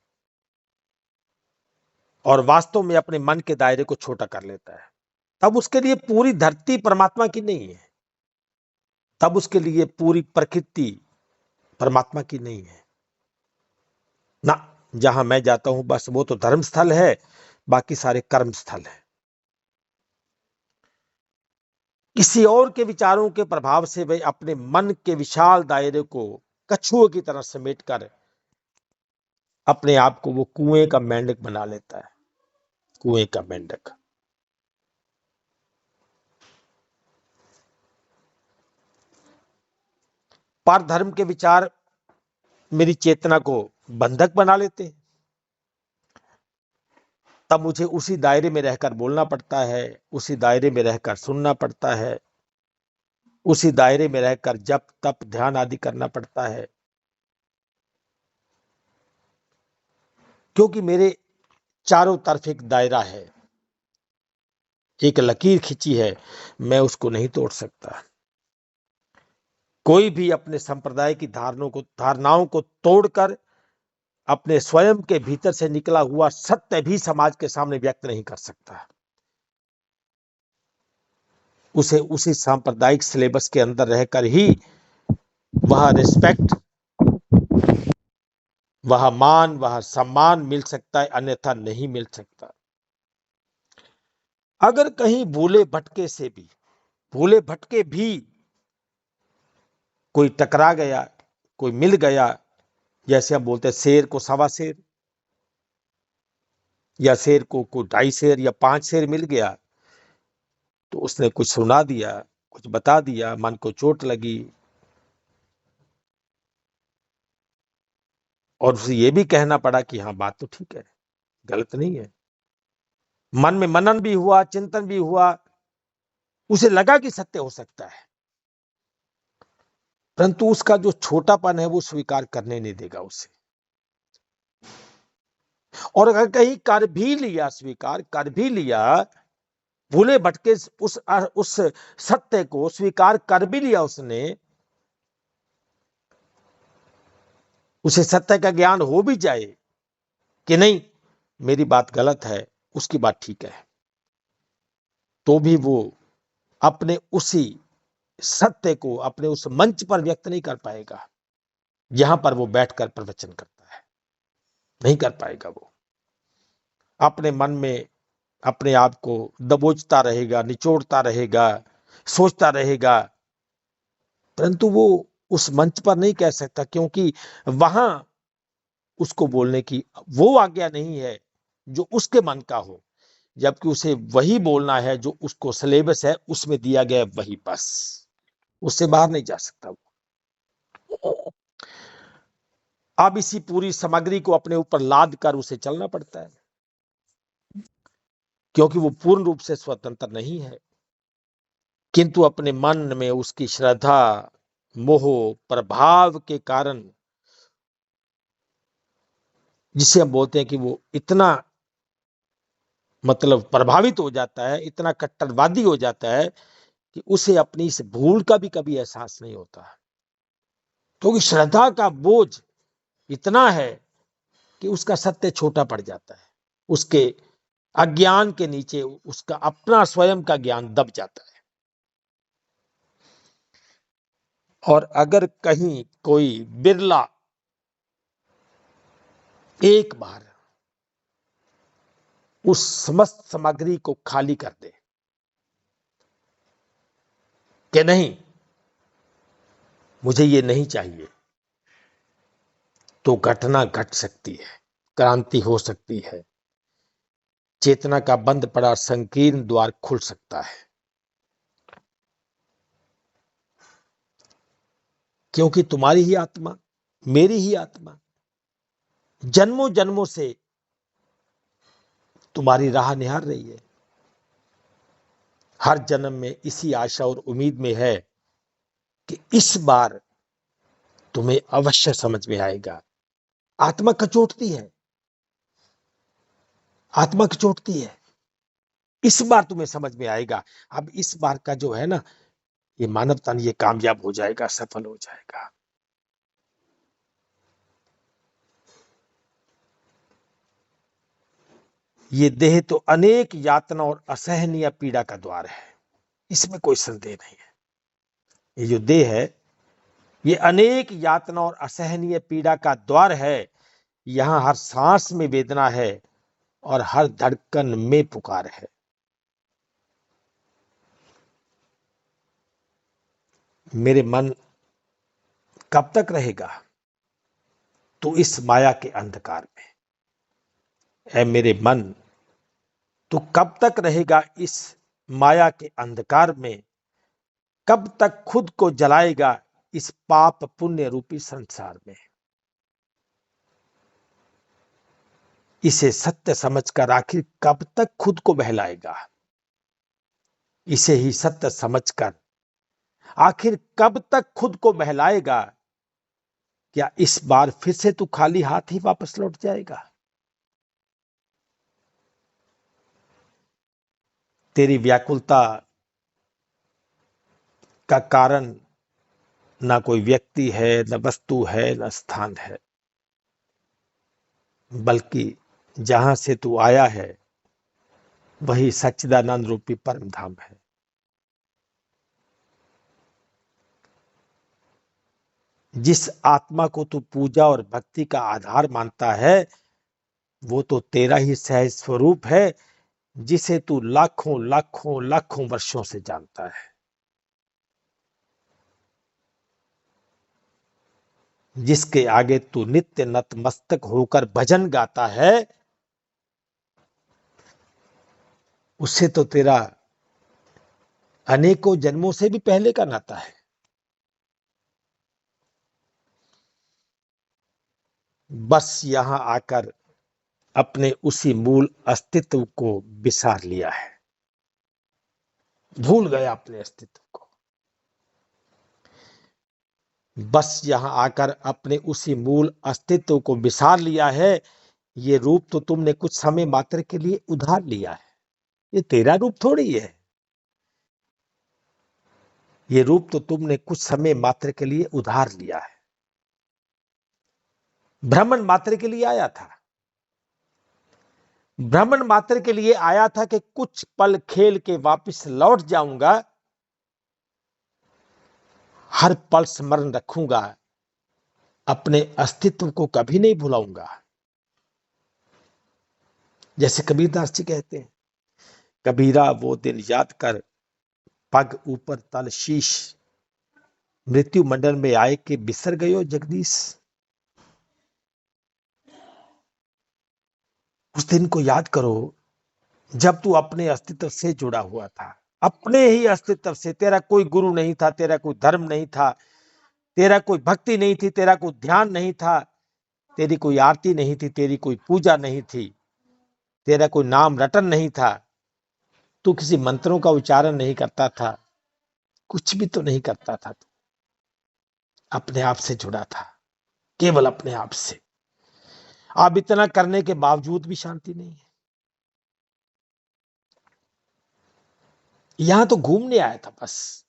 और वास्तव में अपने मन के दायरे को छोटा कर लेता है। तब उसके लिए पूरी धरती परमात्मा की नहीं है, तब उसके लिए पूरी प्रकृति परमात्मा की नहीं है ना। जहां मैं जाता हूं बस वो तो धर्म स्थल है, बाकी सारे कर्म स्थल है। किसी और के विचारों के प्रभाव से वे अपने मन के विशाल दायरे को कछुओं की तरह समेटकर अपने आप को वो कुएं का मेंढक बना लेता है, कुएं का मेंढक। पर धर्म के विचार मेरी चेतना को बंधक बना लेते हैं, तब मुझे उसी दायरे में रहकर बोलना पड़ता है, उसी दायरे में रहकर सुनना पड़ता है, उसी दायरे में रहकर जप तप ध्यान आदि करना पड़ता है, क्योंकि मेरे चारों तरफ एक दायरा है, एक लकीर खींची है, मैं उसको नहीं तोड़ सकता। कोई भी अपने संप्रदाय की धारणाओं को तोड़कर अपने स्वयं के भीतर से निकला हुआ सत्य भी समाज के सामने व्यक्त नहीं कर सकता। उसे उसी सांप्रदायिक सिलेबस के अंदर रहकर ही वह रिस्पेक्ट, वह मान, वह सम्मान मिल सकता है, अन्यथा नहीं मिल सकता। अगर कहीं भूले भटके भी कोई टकरा गया, कोई मिल गया, जैसे हम बोलते हैं शेर को सवा शेर, या शेर को कोई 2.5 शेर या 5 शेर मिल गया, तो उसने कुछ सुना दिया, कुछ बता दिया, मन को चोट लगी, और उसे ये भी कहना पड़ा कि हाँ बात तो ठीक है, गलत नहीं है। मन में मनन भी हुआ, चिंतन भी हुआ, उसे लगा कि सत्य हो सकता है, परंतु उसका जो छोटापन है वो स्वीकार करने नहीं देगा उसे। और अगर कहीं कर भी लिया, स्वीकार कर भी लिया, भूले भटके उस सत्य को स्वीकार कर भी लिया उसने, उसे सत्य का ज्ञान हो भी जाए कि नहीं मेरी बात गलत है, उसकी बात ठीक है, तो भी वो अपने उसी सत्य को अपने उस मंच पर व्यक्त नहीं कर पाएगा। यहां पर वो बैठकर प्रवचन करता है, नहीं कर पाएगा। वो अपने मन में अपने आप को दबोचता रहेगा, निचोड़ता रहेगा, सोचता रहेगा, परंतु वो उस मंच पर नहीं कह सकता, क्योंकि वहां उसको बोलने की वो आज्ञा नहीं है जो उसके मन का हो, जबकि उसे वही बोलना है जो उसको सिलेबस है उसमें दिया गया, वही बस, उससे बाहर नहीं जा सकता वो। अब इसी पूरी सामग्री को अपने ऊपर लाद कर उसे चलना पड़ता है, क्योंकि वो पूर्ण रूप से स्वतंत्र नहीं है, किंतु अपने मन में उसकी श्रद्धा, मोह, प्रभाव के कारण, जिसे हम बोलते हैं कि वो इतना मतलब प्रभावित हो जाता है, इतना कट्टरवादी हो जाता है कि उसे अपनी इस भूल का भी कभी एहसास नहीं होता, क्योंकि श्रद्धा का बोझ इतना है कि उसका सत्य छोटा पड़ जाता है, उसके अज्ञान के नीचे उसका अपना स्वयं का ज्ञान दब जाता है। और अगर कहीं कोई बिरला एक बार उस समस्त सामग्री को खाली कर दे कि नहीं मुझे ये नहीं चाहिए, तो घटना घट सकती है, क्रांति हो सकती है, चेतना का बंद पड़ा संकीर्ण द्वार खुल सकता है। क्योंकि तुम्हारी ही आत्मा, मेरी ही आत्मा जन्मों जन्मों से तुम्हारी राह निहार रही है, हर जन्म में इसी आशा और उम्मीद में है कि इस बार तुम्हें अवश्य समझ में आएगा। आत्मा कचोटती है, आत्मा कचोटती है, इस बार तुम्हें समझ में आएगा। अब इस बार का जो है ना, ये मानव तन ये कामयाब हो जाएगा, सफल हो जाएगा। ये देह तो अनेक यातना और असहनीय पीड़ा का द्वार है, इसमें कोई संदेह नहीं है। ये जो देह है, ये अनेक यातना और असहनीय पीड़ा का द्वार है। यहां हर सांस में वेदना है और हर धड़कन में पुकार है। मेरे मन कब तक रहेगा तो इस माया के अंधकार में? ऐ मेरे मन, तू कब तक रहेगा इस माया के अंधकार में? कब तक खुद को जलाएगा इस पाप पुण्य रूपी संसार में? इसे सत्य समझकर आखिर कब तक खुद को बहलाएगा? इसे ही सत्य समझकर आखिर कब तक खुद को बहलाएगा? क्या इस बार फिर से तू खाली हाथ ही वापस लौट जाएगा? तेरी व्याकुलता का कारण ना कोई व्यक्ति है, न वस्तु है, न स्थान है, बल्कि जहां से तू आया है वही सच्चिदानंद रूपी परम धाम है। जिस आत्मा को तू पूजा और भक्ति का आधार मानता है, वो तो तेरा ही सहज स्वरूप है, जिसे तू लाखों लाखों लाखों वर्षों से जानता है। जिसके आगे तू नित्य नतमस्तक होकर भजन गाता है, उससे तो तेरा अनेकों जन्मों से भी पहले का नाता है। बस यहां आकर अपने उसी मूल अस्तित्व को बिसार लिया है, भूल गया अपने अस्तित्व को। बस यहां आकर अपने उसी मूल अस्तित्व को बिसार लिया है। ये रूप तो तुमने कुछ समय मात्र के लिए उधार लिया है, ये तेरा रूप थोड़ी है। ये रूप तो तुमने कुछ समय मात्र के लिए उधार लिया है, भ्रमण मात्र के लिए आया था। भ्रमण मात्र के लिए आया था कि कुछ पल खेल के वापस लौट जाऊंगा। हर पल स्मरण रखूंगा अपने अस्तित्व को कभी नहीं भुलाऊंगा। जैसे कबीरदास जी कहते हैं, कबीरा वो दिन याद कर, पग ऊपर तल शीश, मृत्यु मंडल में आए के बिसर गयो जगदीश। उस दिन को याद करो जब तू अपने अस्तित्व से जुड़ा हुआ था, अपने ही अस्तित्व से। तेरा कोई गुरु नहीं था, तेरा कोई धर्म नहीं था, तेरा कोई भक्ति नहीं थी, तेरा कोई ध्यान नहीं था, तेरी कोई आरती नहीं थी, तेरी कोई पूजा नहीं थी, तेरा कोई नाम रटन नहीं था, तू किसी मंत्रों का उच्चारण नहीं करता था, कुछ भी तो नहीं करता था। तू अपने आप से जुड़ा था, केवल अपने आप से। अब इतना करने के बावजूद भी शांति नहीं है। यहां तो घूमने आया था बस,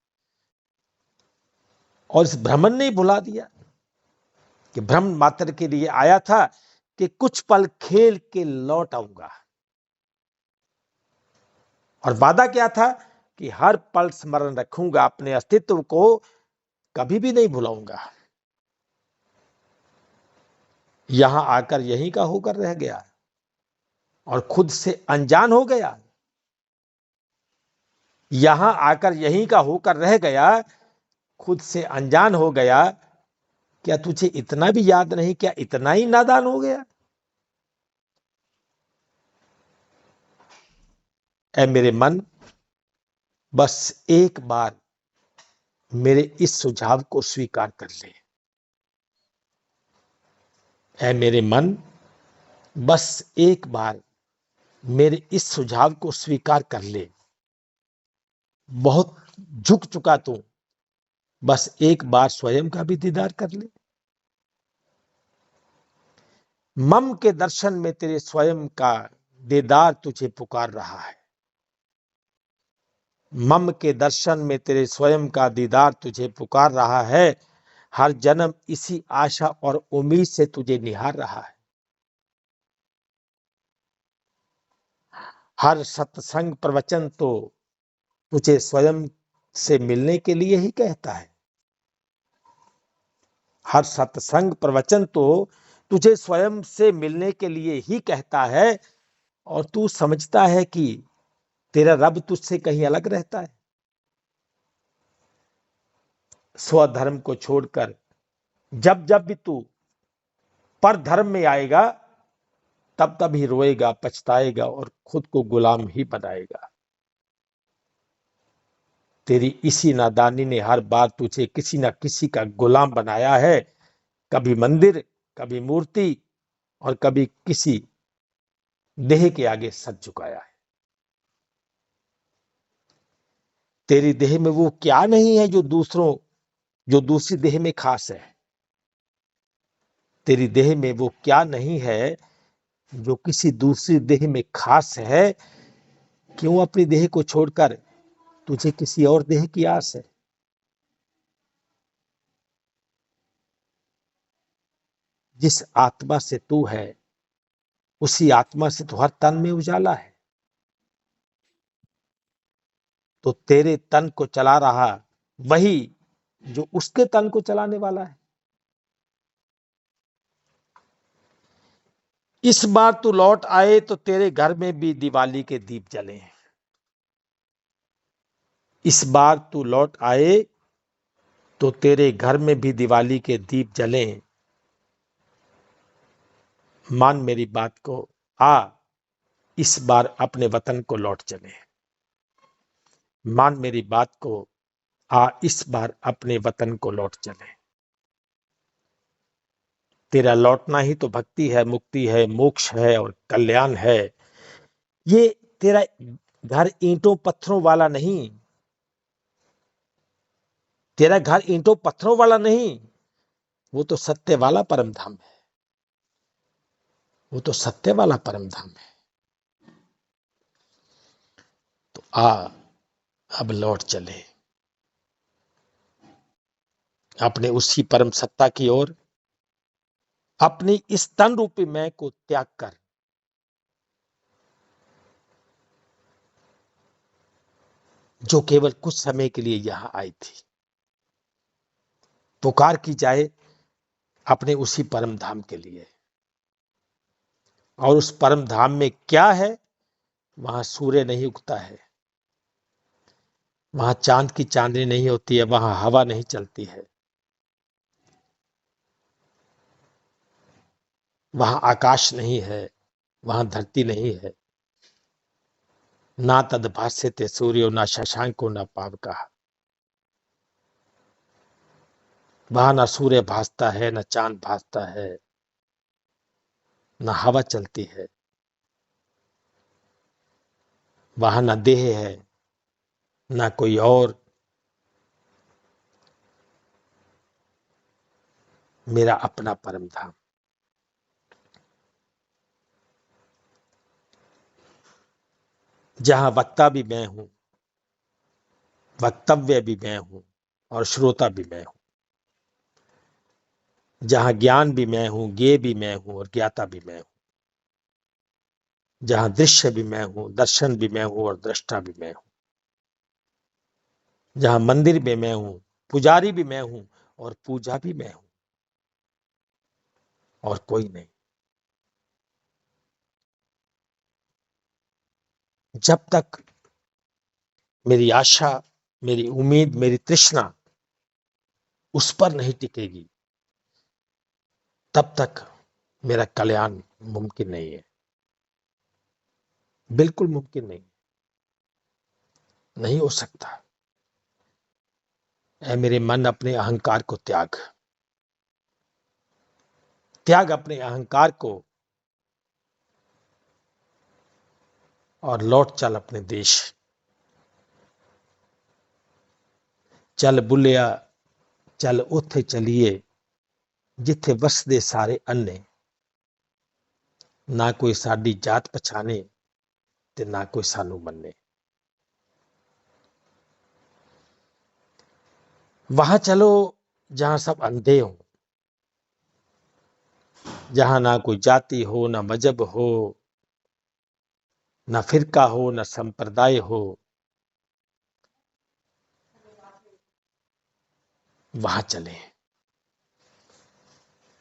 और इस भ्रमण ने ही भुला दिया कि भ्रम मात्र के लिए आया था कि कुछ पल खेल के लौट आऊंगा। और वादा क्या था कि हर पल स्मरण रखूंगा, अपने अस्तित्व को कभी भी नहीं भुलाऊंगा। यहां आकर यहीं का होकर रह गया और खुद से अनजान हो गया। यहां आकर यहीं का होकर रह गया, खुद से अनजान हो गया। क्या तुझे इतना भी याद नहीं? क्या इतना ही नादान हो गया? ऐ मेरे मन, बस एक बार मेरे इस सुझाव को स्वीकार कर ले। ऐ मेरे मन, बस एक बार मेरे इस सुझाव को स्वीकार कर ले। बहुत झुक चुका तू, बस एक बार स्वयं का भी दीदार कर ले। मम के दर्शन में तेरे स्वयं का दीदार तुझे पुकार रहा है। मम के दर्शन में तेरे स्वयं का दीदार तुझे पुकार रहा है। हर जन्म इसी आशा और उम्मीद से तुझे निहार रहा है। हर सत्संग प्रवचन तो तुझे स्वयं से मिलने के लिए ही कहता है। हर सत्संग प्रवचन तो तुझे स्वयं से मिलने के लिए ही कहता है, और तू समझता है कि तेरा रब तुझसे कहीं अलग रहता है। स्वधर्म को छोड़कर जब जब भी तू पर धर्म में आएगा, तब तब ही रोएगा, पछताएगा और खुद को गुलाम ही बनाएगा। तेरी इसी नादानी ने हर बार तुझे किसी न किसी का गुलाम बनाया है। कभी मंदिर, कभी मूर्ति, और कभी किसी देह के आगे सर झुकाया है। तेरी देह में वो क्या नहीं है जो दूसरी देह में खास है। तेरी देह में वो क्या नहीं है जो किसी दूसरी देह में खास है। क्यों अपनी देह को छोड़कर तुझे किसी और देह की आस है? जिस आत्मा से तू है, उसी आत्मा से तो हर तन में उजाला है। तो तेरे तन को चला रहा वही जो उसके तन को चलाने वाला है। इस बार तू लौट आए तो तेरे घर में भी दिवाली के दीप जले। इस बार तू लौट आए तो तेरे घर में भी दिवाली के दीप जलें। मान मेरी बात को, आ इस बार अपने वतन को लौट चले। मान मेरी बात को, आ इस बार अपने वतन को लौट चले। तेरा लौटना ही तो भक्ति है, मुक्ति है, मोक्ष है और कल्याण है। ये तेरा घर ईंटों पत्थरों वाला नहीं। तेरा घर ईंटों पत्थरों वाला नहीं, वो तो सत्य वाला परम धाम है। वो तो सत्य वाला परम धाम है। तो आ, अब लौट चले अपने उसी परम सत्ता की ओर। अपनी इस तन रूपी मैं को त्याग कर, जो केवल कुछ समय के लिए यहां आई थी। पुकार की जाए अपने उसी परम धाम के लिए। और उस परम धाम में क्या है? वहां सूर्य नहीं उगता है, वहां चांद की चांदनी नहीं होती है, वहां हवा नहीं चलती है, वहां आकाश नहीं है, वहां धरती नहीं है। ना तद्भास्यते सूर्यो ना शशांको ना पावकः। वहां ना सूर्य भासता है, ना चांद भासता है, ना हवा चलती है। वहां ना देह है, ना कोई और मेरा अपना परम धाम। जहां वक्ता भी मैं हूं, वक्तव्य भी मैं हूं और श्रोता भी मैं हूं। जहां ज्ञान भी मैं हूं, ज्ञेय भी मैं हूं और ज्ञाता भी मैं हूं। जहां दृश्य भी मैं हूं, दर्शन भी मैं हूं और दृष्टा भी मैं हूं। जहां मंदिर में मैं हूं, पुजारी भी मैं हूं और पूजा भी मैं हूं, और कोई नहीं। जब तक मेरी आशा, मेरी उम्मीद, मेरी तृष्णा उस पर नहीं टिकेगी, तब तक मेरा कल्याण मुमकिन नहीं है। बिल्कुल मुमकिन नहीं, नहीं हो सकता। ऐ मेरे मन, अपने अहंकार को त्याग, त्याग अपने अहंकार को और लौट चल अपने देश। चल बुलिया चल उथे चलिए, जिथे वसदे सारे अन्ने। ना कोई साडी जात पछाने ते ना कोई सानू मन्ने। वहां चलो जहां सब अंधे हो, जहां ना कोई जाति हो, ना मजहब हो, ना फिरका हो, ना संप्रदाय हो। वहां चले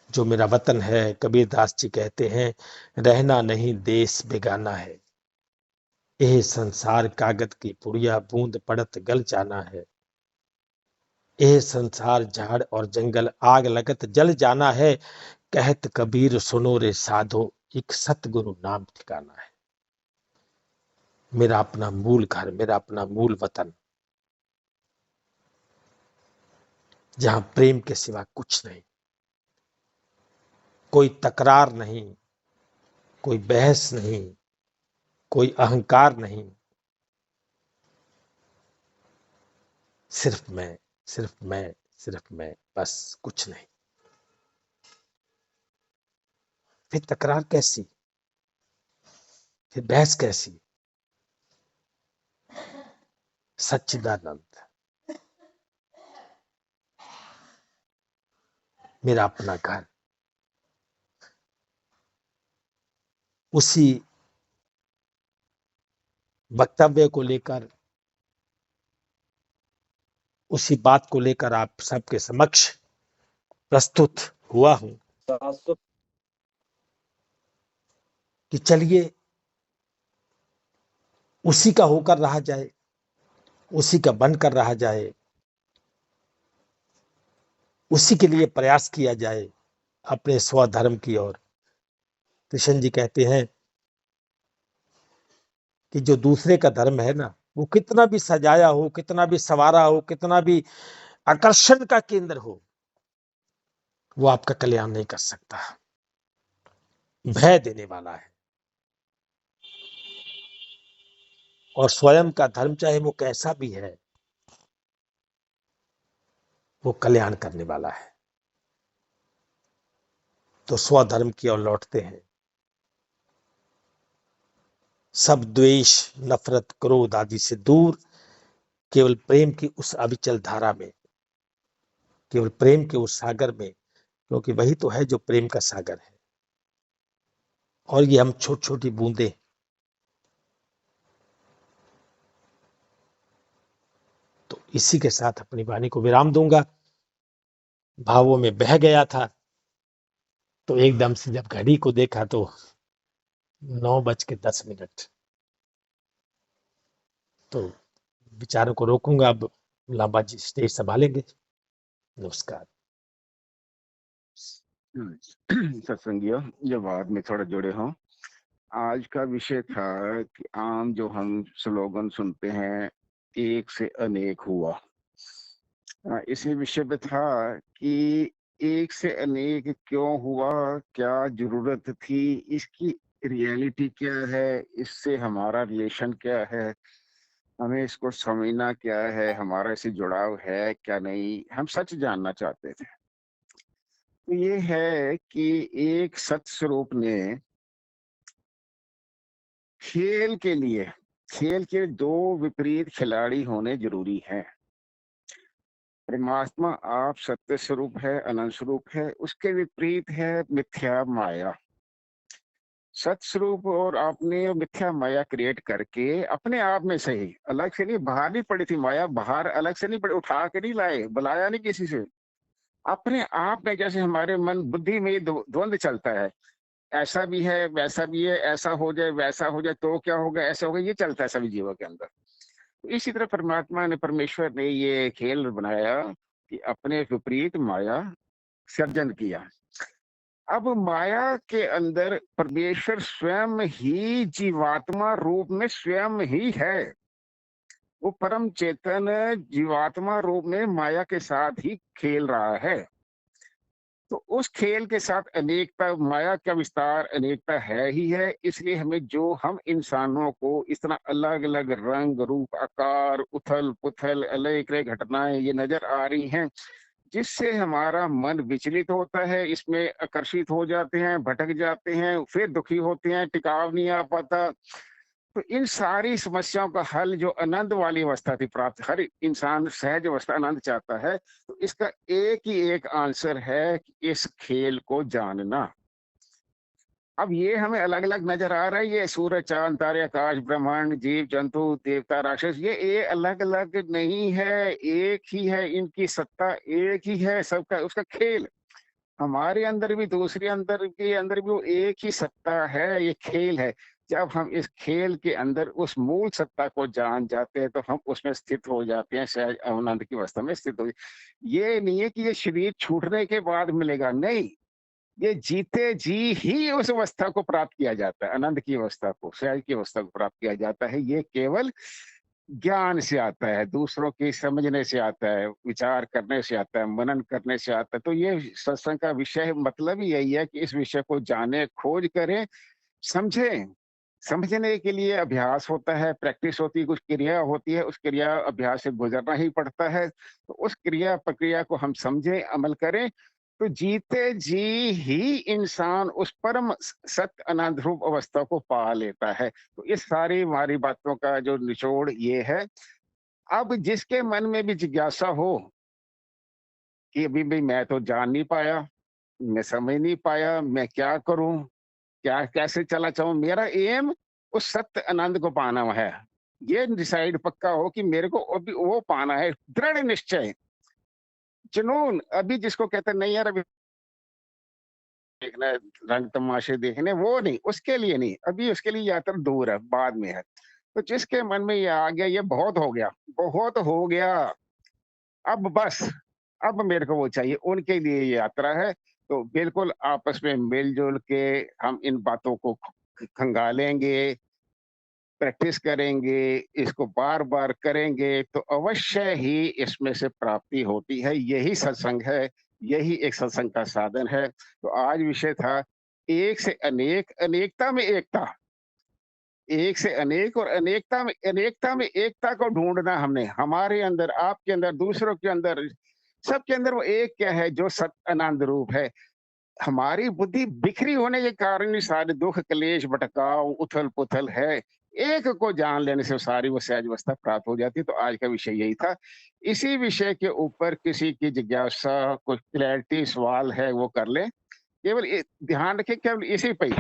जो मेरा वतन है। कबीर दास जी कहते हैं, रहना नहीं देश बेगाना है, यह संसार कागज की पुड़िया, बूंद पड़त गल जाना है। यह संसार झाड़ और जंगल, आग लगत जल जाना है। कहत कबीर सुनो रे साधो, एक सतगुरु नाम ठिकाना है। मेरा अपना मूल घर, मेरा अपना मूल वतन, जहां प्रेम के सिवा कुछ नहीं, कोई तकरार नहीं, कोई बहस नहीं, कोई अहंकार नहीं। सिर्फ मैं, सिर्फ मैं, सिर्फ मैं, बस कुछ नहीं। फिर तकरार कैसी, फिर बहस कैसी? सच्चिदानंद मेरा अपना घर, उसी वक्तव्य को लेकर, उसी बात को लेकर आप सबके समक्ष प्रस्तुत हुआ हूं कि चलिए उसी का होकर रहा जाए, उसी का बनकर रहा जाए, उसी के लिए प्रयास किया जाए, अपने स्वधर्म की ओर। कृष्ण जी कहते हैं कि जो दूसरे का धर्म है ना, वो कितना भी सजाया हो, कितना भी सवारा हो, कितना भी आकर्षण का केंद्र हो, वो आपका कल्याण नहीं कर सकता। भय देने वाला है। और स्वयं का धर्म चाहे वो कैसा भी है, वो कल्याण करने वाला है। तो स्वधर्म की ओर लौटते हैं। सब द्वेष, नफरत, क्रोध आदि से दूर, केवल प्रेम की उस अविचल धारा में, केवल प्रेम के उस सागर में, क्योंकि वही तो है जो प्रेम का सागर है। और ये हम छोटी छोटी बूंदे, तो इसी के साथ अपनी वाणी को विराम दूंगा। भावों में बह गया था, तो एकदम से जब घड़ी को देखा तो 9:10। तो विचारों को रोकूंगा अब। लांबा जी स्टेज संभालेंगे। नमस्कार। सत्संगियों, जो बाद में थोड़ा जुड़े हों, आज का विषय था कि आम जो हम स्लोगन सुनते हैं, एक से अनेक हुआ। इसी विषय पे था कि एक से अनेक क्यों हुआ, क्या जरूरत थी, इसकी रियलिटी क्या है, इससे हमारा रिलेशन क्या है, हमें इसको समझना क्या है, हमारा इससे जुड़ाव है क्या नहीं, हम सच जानना चाहते थे। तो ये है कि एक सत स्वरूप ने खेल के लिए खेल के दो विपरीत खिलाड़ी होने जरूरी हैं। परमात्मा आप सत्य स्वरूप है, अनंत स्वरूप है, उसके विपरीत है मिथ्या माया। सत स्वरूप और आपने मिथ्या माया क्रिएट करके अपने आप में से ही, अलग से नहीं, बाहर नहीं पड़ी थी माया, बाहर अलग से नहीं पड़ी, उठा के नहीं लाए, बुलाया नहीं किसी से, अपने आप में। जैसे हमारे मन बुद्धि में द्वंद चलता है, ऐसा भी है वैसा भी है, ऐसा हो जाए वैसा हो जाए तो क्या होगा, ऐसा होगा, ये चलता है सभी जीवों के अंदर। तो इसी तरह परमात्मा ने, परमेश्वर ने ये खेल बनाया कि अपने विपरीत माया सर्जन किया। अब माया के अंदर परमेश्वर स्वयं ही जीवात्मा रूप में स्वयं ही है। वो परम चेतन जीवात्मा रूप में माया के साथ ही खेल रहा है। तो उस खेल के साथ अनेकता, माया का विस्तार अनेकता है ही है। इसलिए हमें, जो हम इंसानों को इस तरह अलग अलग रंग रूप आकार, उथल पुथल, अलग अलग घटनाएं ये नजर आ रही हैं, जिससे हमारा मन विचलित होता है, इसमें आकर्षित हो जाते हैं, भटक जाते हैं, फिर दुखी होते हैं, टिकाव नहीं आ पाता। तो इन सारी समस्याओं का हल, जो आनंद वाली अवस्था थी प्राप्त, हर इंसान सहज अवस्था आनंद चाहता है, तो इसका एक ही एक आंसर है कि इस खेल को जानना। अब ये हमें अलग अलग नजर आ रहा है, ये सूरज चांद तारे आकाश ब्रह्मांड जीव जंतु देवता राक्षस, ये अलग अलग नहीं है, एक ही है, इनकी सत्ता एक ही है, सबका उसका खेल। हमारे अंदर भी, दूसरे अंदर के अंदर भी वो एक ही सत्ता है, ये खेल है। जब हम इस खेल के अंदर उस मूल सत्ता को जान जाते हैं तो हम उसमें स्थित हो जाते हैं, सहज आनंद की अवस्था में स्थित हो। ये नहीं है कि ये शरीर छूटने के बाद मिलेगा, नहीं, ये जीते जी ही उस अवस्था को प्राप्त किया जाता है, आनंद की अवस्था को, सहज की अवस्था को प्राप्त किया जाता है। ये केवल ज्ञान से आता है, दूसरों की समझने से आता है, विचार करने से आता है, मनन करने से आता है। तो ये सत्संग का विषय मतलब ही यही है कि इस विषय को जाने, खोज करें, समझें। समझने के लिए अभ्यास होता है, प्रैक्टिस होती है, कुछ क्रिया होती है, उस क्रिया अभ्यास से गुजरना ही पड़ता है। तो उस क्रिया प्रक्रिया को हम समझें, अमल करें, तो जीते जी ही इंसान उस परम सत्य आनंद रूप अवस्था को पा लेता है। तो इस सारी हमारी बातों का जो निचोड़ ये है। अब जिसके मन में भी जिज्ञासा हो कि अभी भी मैं तो जान नहीं पाया, मैं समझ नहीं पाया, मैं क्या करूं, क्या कैसे चला जाऊं, मेरा एम उस सत्य आनंद को पाना है, ये डिसाइड पक्का हो कि मेरे को अभी वो पाना है, दृढ़ निश्चय, जुनून। अभी जिसको कहते हैं नहीं यार अभी देखना है, रंग तमाशे देखने, वो नहीं, उसके लिए नहीं, अभी उसके लिए यात्रा दूर है, बाद में है। तो जिसके मन में ये आ गया, ये बहुत हो गया, बहुत हो गया, अब बस, अब मेरे को वो चाहिए, उनके लिए ये यात्रा है। तो बिल्कुल आपस में मिलजुल के हम इन बातों को खंगालेंगे, प्रैक्टिस करेंगे, इसको बार बार करेंगे, तो अवश्य ही इसमें से प्राप्ति होती है। यही सत्संग है, यही एक सत्संग का साधन है। तो आज विषय था एक से अनेक, अनेकता में एकता। एक से अनेक और अनेकता में एकता को ढूंढना हमने, हमारे अंदर, आपके अंदर, दूसरों के अंदर, सबके अंदर वो एक क्या है जो सत आनंद रूप है। हमारी बुद्धि बिखरी होने के कारण ही सारे दुख क्लेश भटकाव उथल पुथल है। एक को जान लेने से सारी वो सहज अवस्था प्राप्त हो जाती है। तो आज का विषय यही था। इसी विषय के ऊपर किसी की जिज्ञासा, कुछ क्लैरिटी सवाल है वो कर ले। केवल ध्यान रखें, केवल इसी पे ही,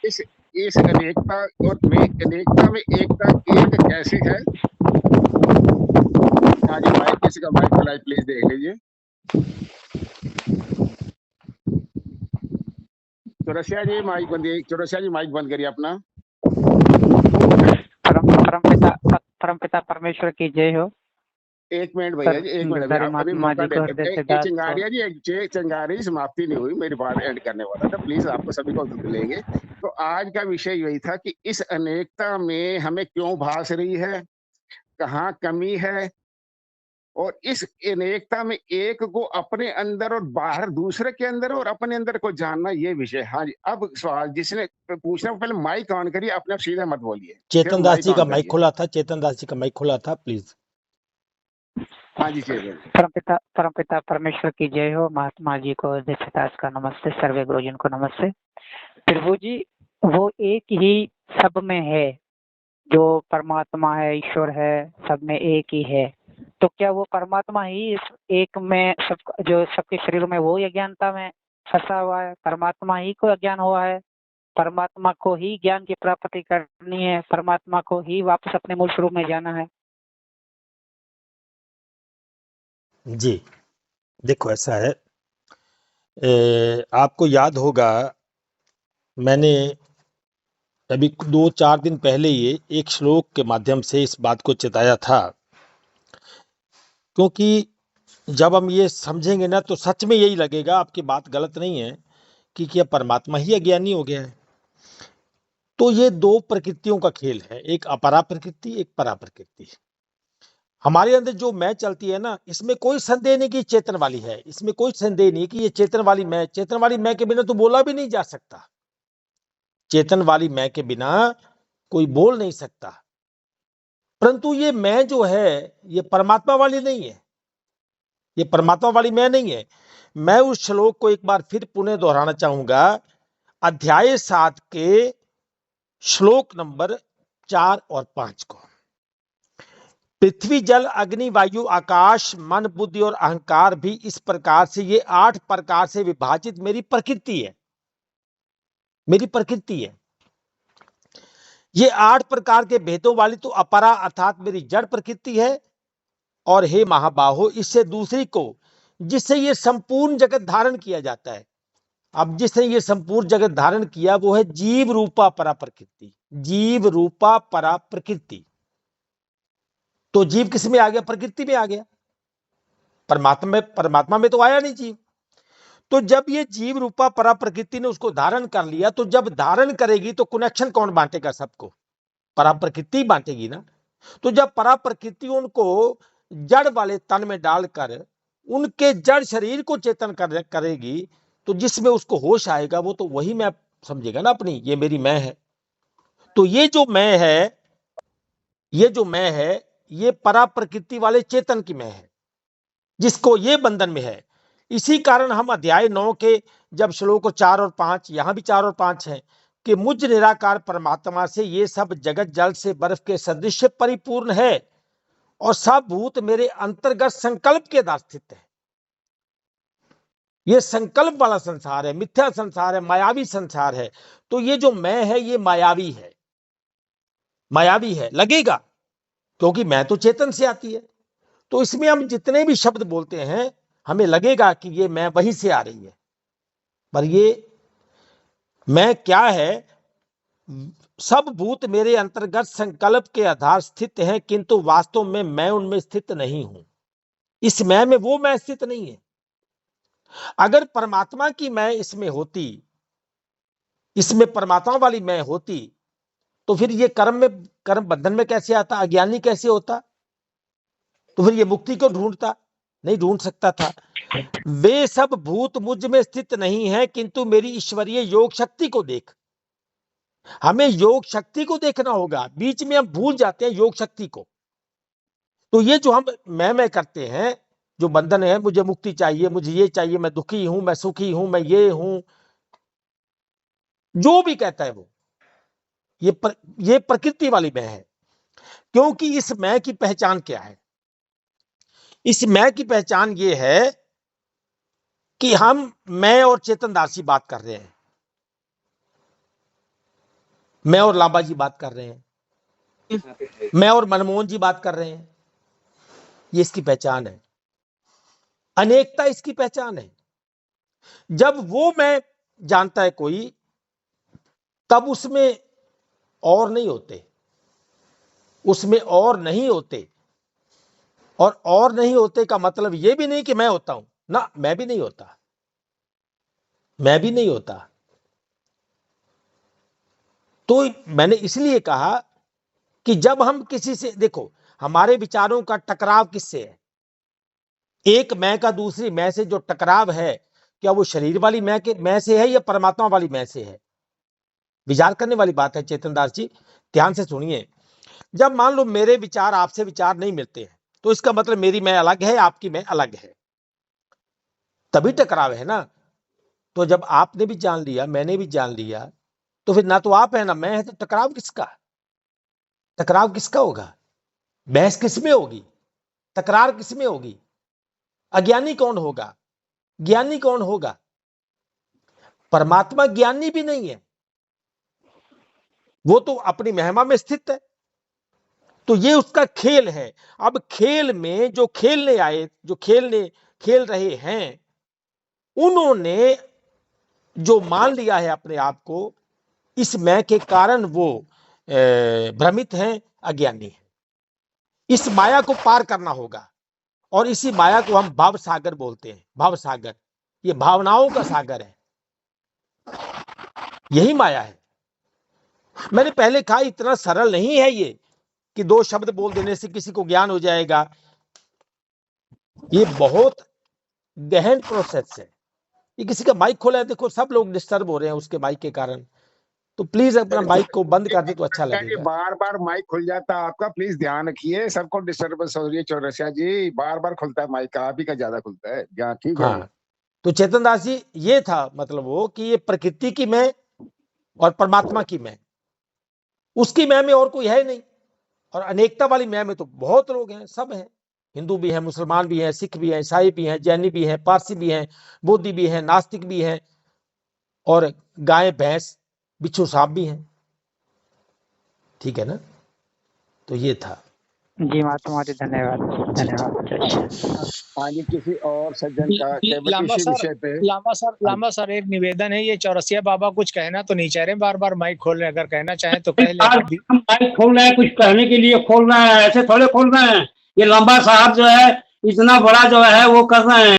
इस इस अनेकता और में, अनेकता में एकता एक कैसी है। हाँ जी, माइक, किसी का माइक खुला है, प्लीज देख लीजिए। चौरसिया जी माइक बंद, चौरसिया जी माइक बंद करिए अपना। परमपिता परमेश्वर की जय हो। एक मिनट भैया जी, एक मिनट, अभी मौका जी को हृदय से दास चिंगारिया जी, चिंगारी समाप्ति नहीं हुई, मेरी बात एंड करने वाला था, प्लीज आपको सभी को मिलेंगे। तो आज का विषय यही था कि इस अनेकता में हमें क्यों भास रही है, कहाँ कमी है, और इस अनेकता में एक को अपने अंदर और बाहर दूसरे के अंदर और अपने अंदर को जानना, ये विषय। हाँ जी, अब सवाल जिसने पूछना, पहले माइक ऑन करिए, अपने आप सीधे मत बोलिए। चेतन दास जी का माइक खुला था, चेतन दास जी का माइक खुला था, प्लीज। हाँ जी चेतन। परमपिता परमेश्वर की जय हो। महात्मा जी को हृदय से दास का नमस्ते, सर्वे गुरुजन को नमस्ते। प्रभु जी, वो एक ही सब में है, जो परमात्मा है, ईश्वर है, सब में एक ही है। तो क्या वो परमात्मा ही इस एक में सब, जो सबके शरीर में, वो अज्ञानता में फंसा हुआ है? परमात्मा ही को अज्ञान हुआ है, परमात्मा को ही ज्ञान की प्राप्ति करनी है, परमात्मा को ही वापस अपने मूल स्वरूप में जाना है। जी देखो, ऐसा है, आपको याद होगा, मैंने अभी 2-4 दिन पहले ये एक श्लोक के माध्यम से इस बात को चिताया था, क्योंकि जब हम ये समझेंगे ना तो सच में यही लगेगा, आपकी बात गलत नहीं है, कि क्या परमात्मा ही अज्ञानी हो गया है। तो ये दो प्रकृतियों का खेल है, एक अपरा प्रकृति, एक परा प्रकृति। हमारे अंदर जो मैं चलती है ना, इसमें कोई संदेह नहीं कि चेतन वाली है, इसमें कोई संदेह नहीं कि ये चेतन वाली मैं, चेतन वाली मैं के बिना तो बोला भी नहीं जा सकता, चेतन वाली मैं के बिना कोई बोल नहीं सकता। परंतु ये मैं जो है, ये परमात्मा वाली नहीं है, ये परमात्मा वाली मैं नहीं है। मैं उस श्लोक को एक बार फिर पुनः दोहराना चाहूंगा, अध्याय 7 के श्लोक नंबर 4 और 5 को। पृथ्वी, जल, अग्नि, वायु, आकाश, मन, बुद्धि और अहंकार भी इस प्रकार से, ये 8 प्रकार से विभाजित मेरी प्रकृति है, मेरी प्रकृति है। ये 8 प्रकार के भेदों वाली तो अपरा अर्थात मेरी जड़ प्रकृति है। और हे महाबाहो, इससे दूसरी को, जिससे ये संपूर्ण जगत धारण किया जाता है, अब जिसने ये संपूर्ण जगत धारण किया वो है जीव रूपा परा प्रकृति, जीव रूपा परा प्रकृति। तो जीव किस में आ गया? प्रकृति में आ गया, परमात्मा में तो आया नहीं जीव। तो जब ये जीव रूपा परा प्रकृति ने उसको धारण कर लिया, तो जब धारण करेगी तो कनेक्शन कौन बांटेगा सबको? परा प्रकृति बांटेगी ना। तो जब परा प्रकृति उनको जड़ वाले तन में डालकर उनके जड़ शरीर को चेतन करेगी, तो जिसमें उसको होश आएगा वो तो वही मैं समझेगा ना अपनी, ये मेरी मैं है। तो ये जो मैं है, ये जो मैं है, ये परा प्रकृति वाले चेतन की मैं है, जिसको ये बंधन में है। इसी कारण हम अध्याय 9 के जब श्लोक 4 और 5, यहां भी 4 और 5 है कि मुझ निराकार परमात्मा से ये सब जगत जल से बर्फ के सदृश परिपूर्ण है और सब भूत मेरे अंतर्गत संकल्प के आधार स्थित है। ये संकल्प वाला संसार है, मिथ्या संसार है, मायावी संसार है। तो ये जो मैं है ये मायावी है, मायावी है लगेगा, क्योंकि मैं तो चेतन से आती है। तो इसमें हम जितने भी शब्द बोलते हैं हमें लगेगा कि ये मैं वहीं से आ रही है, पर ये मैं क्या है? सब भूत मेरे अंतर्गत संकल्प के आधार स्थित हैं, किंतु वास्तव में मैं उनमें स्थित नहीं हूं। इस मैं में वो मैं स्थित नहीं है। अगर परमात्मा की मैं इसमें होती, इसमें परमात्मा वाली मैं होती, तो फिर ये कर्म बंधन में कैसे आता? अज्ञानी कैसे होता? तो फिर ये मुक्ति को ढूंढता? नहीं ढूंढ सकता था। वे सब भूत मुझ में स्थित नहीं है, किंतु मेरी ईश्वरीय योग शक्ति को देख। हमें योग शक्ति को देखना होगा, बीच में हम भूल जाते हैं योग शक्ति को। तो ये जो हम मैं करते हैं, जो बंधन है, मुझे मुक्ति चाहिए, मुझे ये चाहिए, मैं दुखी हूं, मैं सुखी हूं, मैं ये हूं, जो भी कहता है वो, ये प्रकृति वाली मैं है। क्योंकि इस मैं की पहचान क्या है? इस मैं की पहचान ये है कि हम, मैं और चेतन दास जी बात कर रहे हैं, मैं और लांबा जी बात कर रहे हैं, मैं और मनमोहन जी बात कर रहे हैं। ये इसकी पहचान है, अनेकता इसकी पहचान है। जब वो मैं जानता है कोई, तब उसमें और नहीं होते, उसमें और नहीं होते। और नहीं होते का मतलब ये भी नहीं कि मैं होता हूं ना, मैं भी नहीं होता, मैं भी नहीं होता। तो मैंने इसलिए कहा कि जब हम किसी से, देखो हमारे विचारों का टकराव किससे है, एक मैं का दूसरी मैं से जो टकराव है, क्या वो शरीर वाली मैं से है या परमात्मा वाली मैं से है? विचार करने वाली बात है चेतन दास जी, ध्यान से सुनिए। जब मान लो मेरे विचार आपसे विचार नहीं मिलते हैं, तो इसका मतलब मेरी मैं अलग है, आपकी मैं अलग है, तभी टकराव है ना। तो जब आपने भी जान लिया, मैंने भी जान लिया, तो फिर ना तो आप है ना मैं है, तो टकराव किसका? टकराव किसका होगा? बहस किसमें होगी? तकरार किसमें होगी? अज्ञानी कौन होगा? ज्ञानी कौन होगा? परमात्मा ज्ञानी भी नहीं है, वो तो अपनी महिमा में स्थित है। तो ये उसका खेल है। अब खेल में जो खेलने आए, जो खेल रहे हैं, उन्होंने जो मान लिया है अपने आप को, इस मैं के कारण वो भ्रमित हैं, अज्ञानी हैं। इस माया को पार करना होगा, और इसी माया को हम भाव सागर बोलते हैं। भाव सागर, ये भावनाओं का सागर है, यही माया है। मैंने पहले कहा इतना सरल नहीं है ये कि 2 शब्द बोल देने से किसी को ज्ञान हो जाएगा। ये बहुत गहन प्रोसेस है। ये किसी का माइक खोला है, देखो सब लोग डिस्टर्ब हो रहे हैं उसके माइक के कारण, तो प्लीज अपना माइक को बंद कर दे तो अच्छा लगेगा। बार बार माइक खुल जाता है आपका, प्लीज ध्यान रखिए, सबको डिस्टर्बेंस हो रही है। चौरसिया जी बार बार खुलता है माइक, आप ही का ज्यादा खुलता है। क्या ठीक है? हाँ, तो चेतन दास जी ये था मतलब वो कि ये प्रकृति की मैं और परमात्मा की मैं, उसकी मैं में और कोई है नहीं। और अनेकता वाली मैं में तो बहुत लोग हैं, सब हैं, हिंदू भी हैं, मुसलमान भी हैं, सिख भी हैं, ईसाई भी हैं, जैनी भी हैं, पारसी भी हैं, बौद्धी भी हैं, नास्तिक भी हैं, और गाय भैंस बिच्छू सांप भी हैं। ठीक है ना? तो ये था जी महात्मा जी, धन्यवाद धन्यवाद। हाँ जी, किसी और सज्जन का लांबा इसी विषय पे? लांबा सर एक निवेदन है, ये चौरसिया बाबा कुछ कहना तो नहीं चाह रहे, बार बार माइक खोल रहे हैं, अगर कहना चाहें तो कह लें। माइक खोल रहे हैं, कुछ कहने के लिए खोल रहे हैं, ऐसे थोड़े खोल रहे हैं। ये लंबा साहब जो है इतना बड़ा जो है वो कर रहे हैं।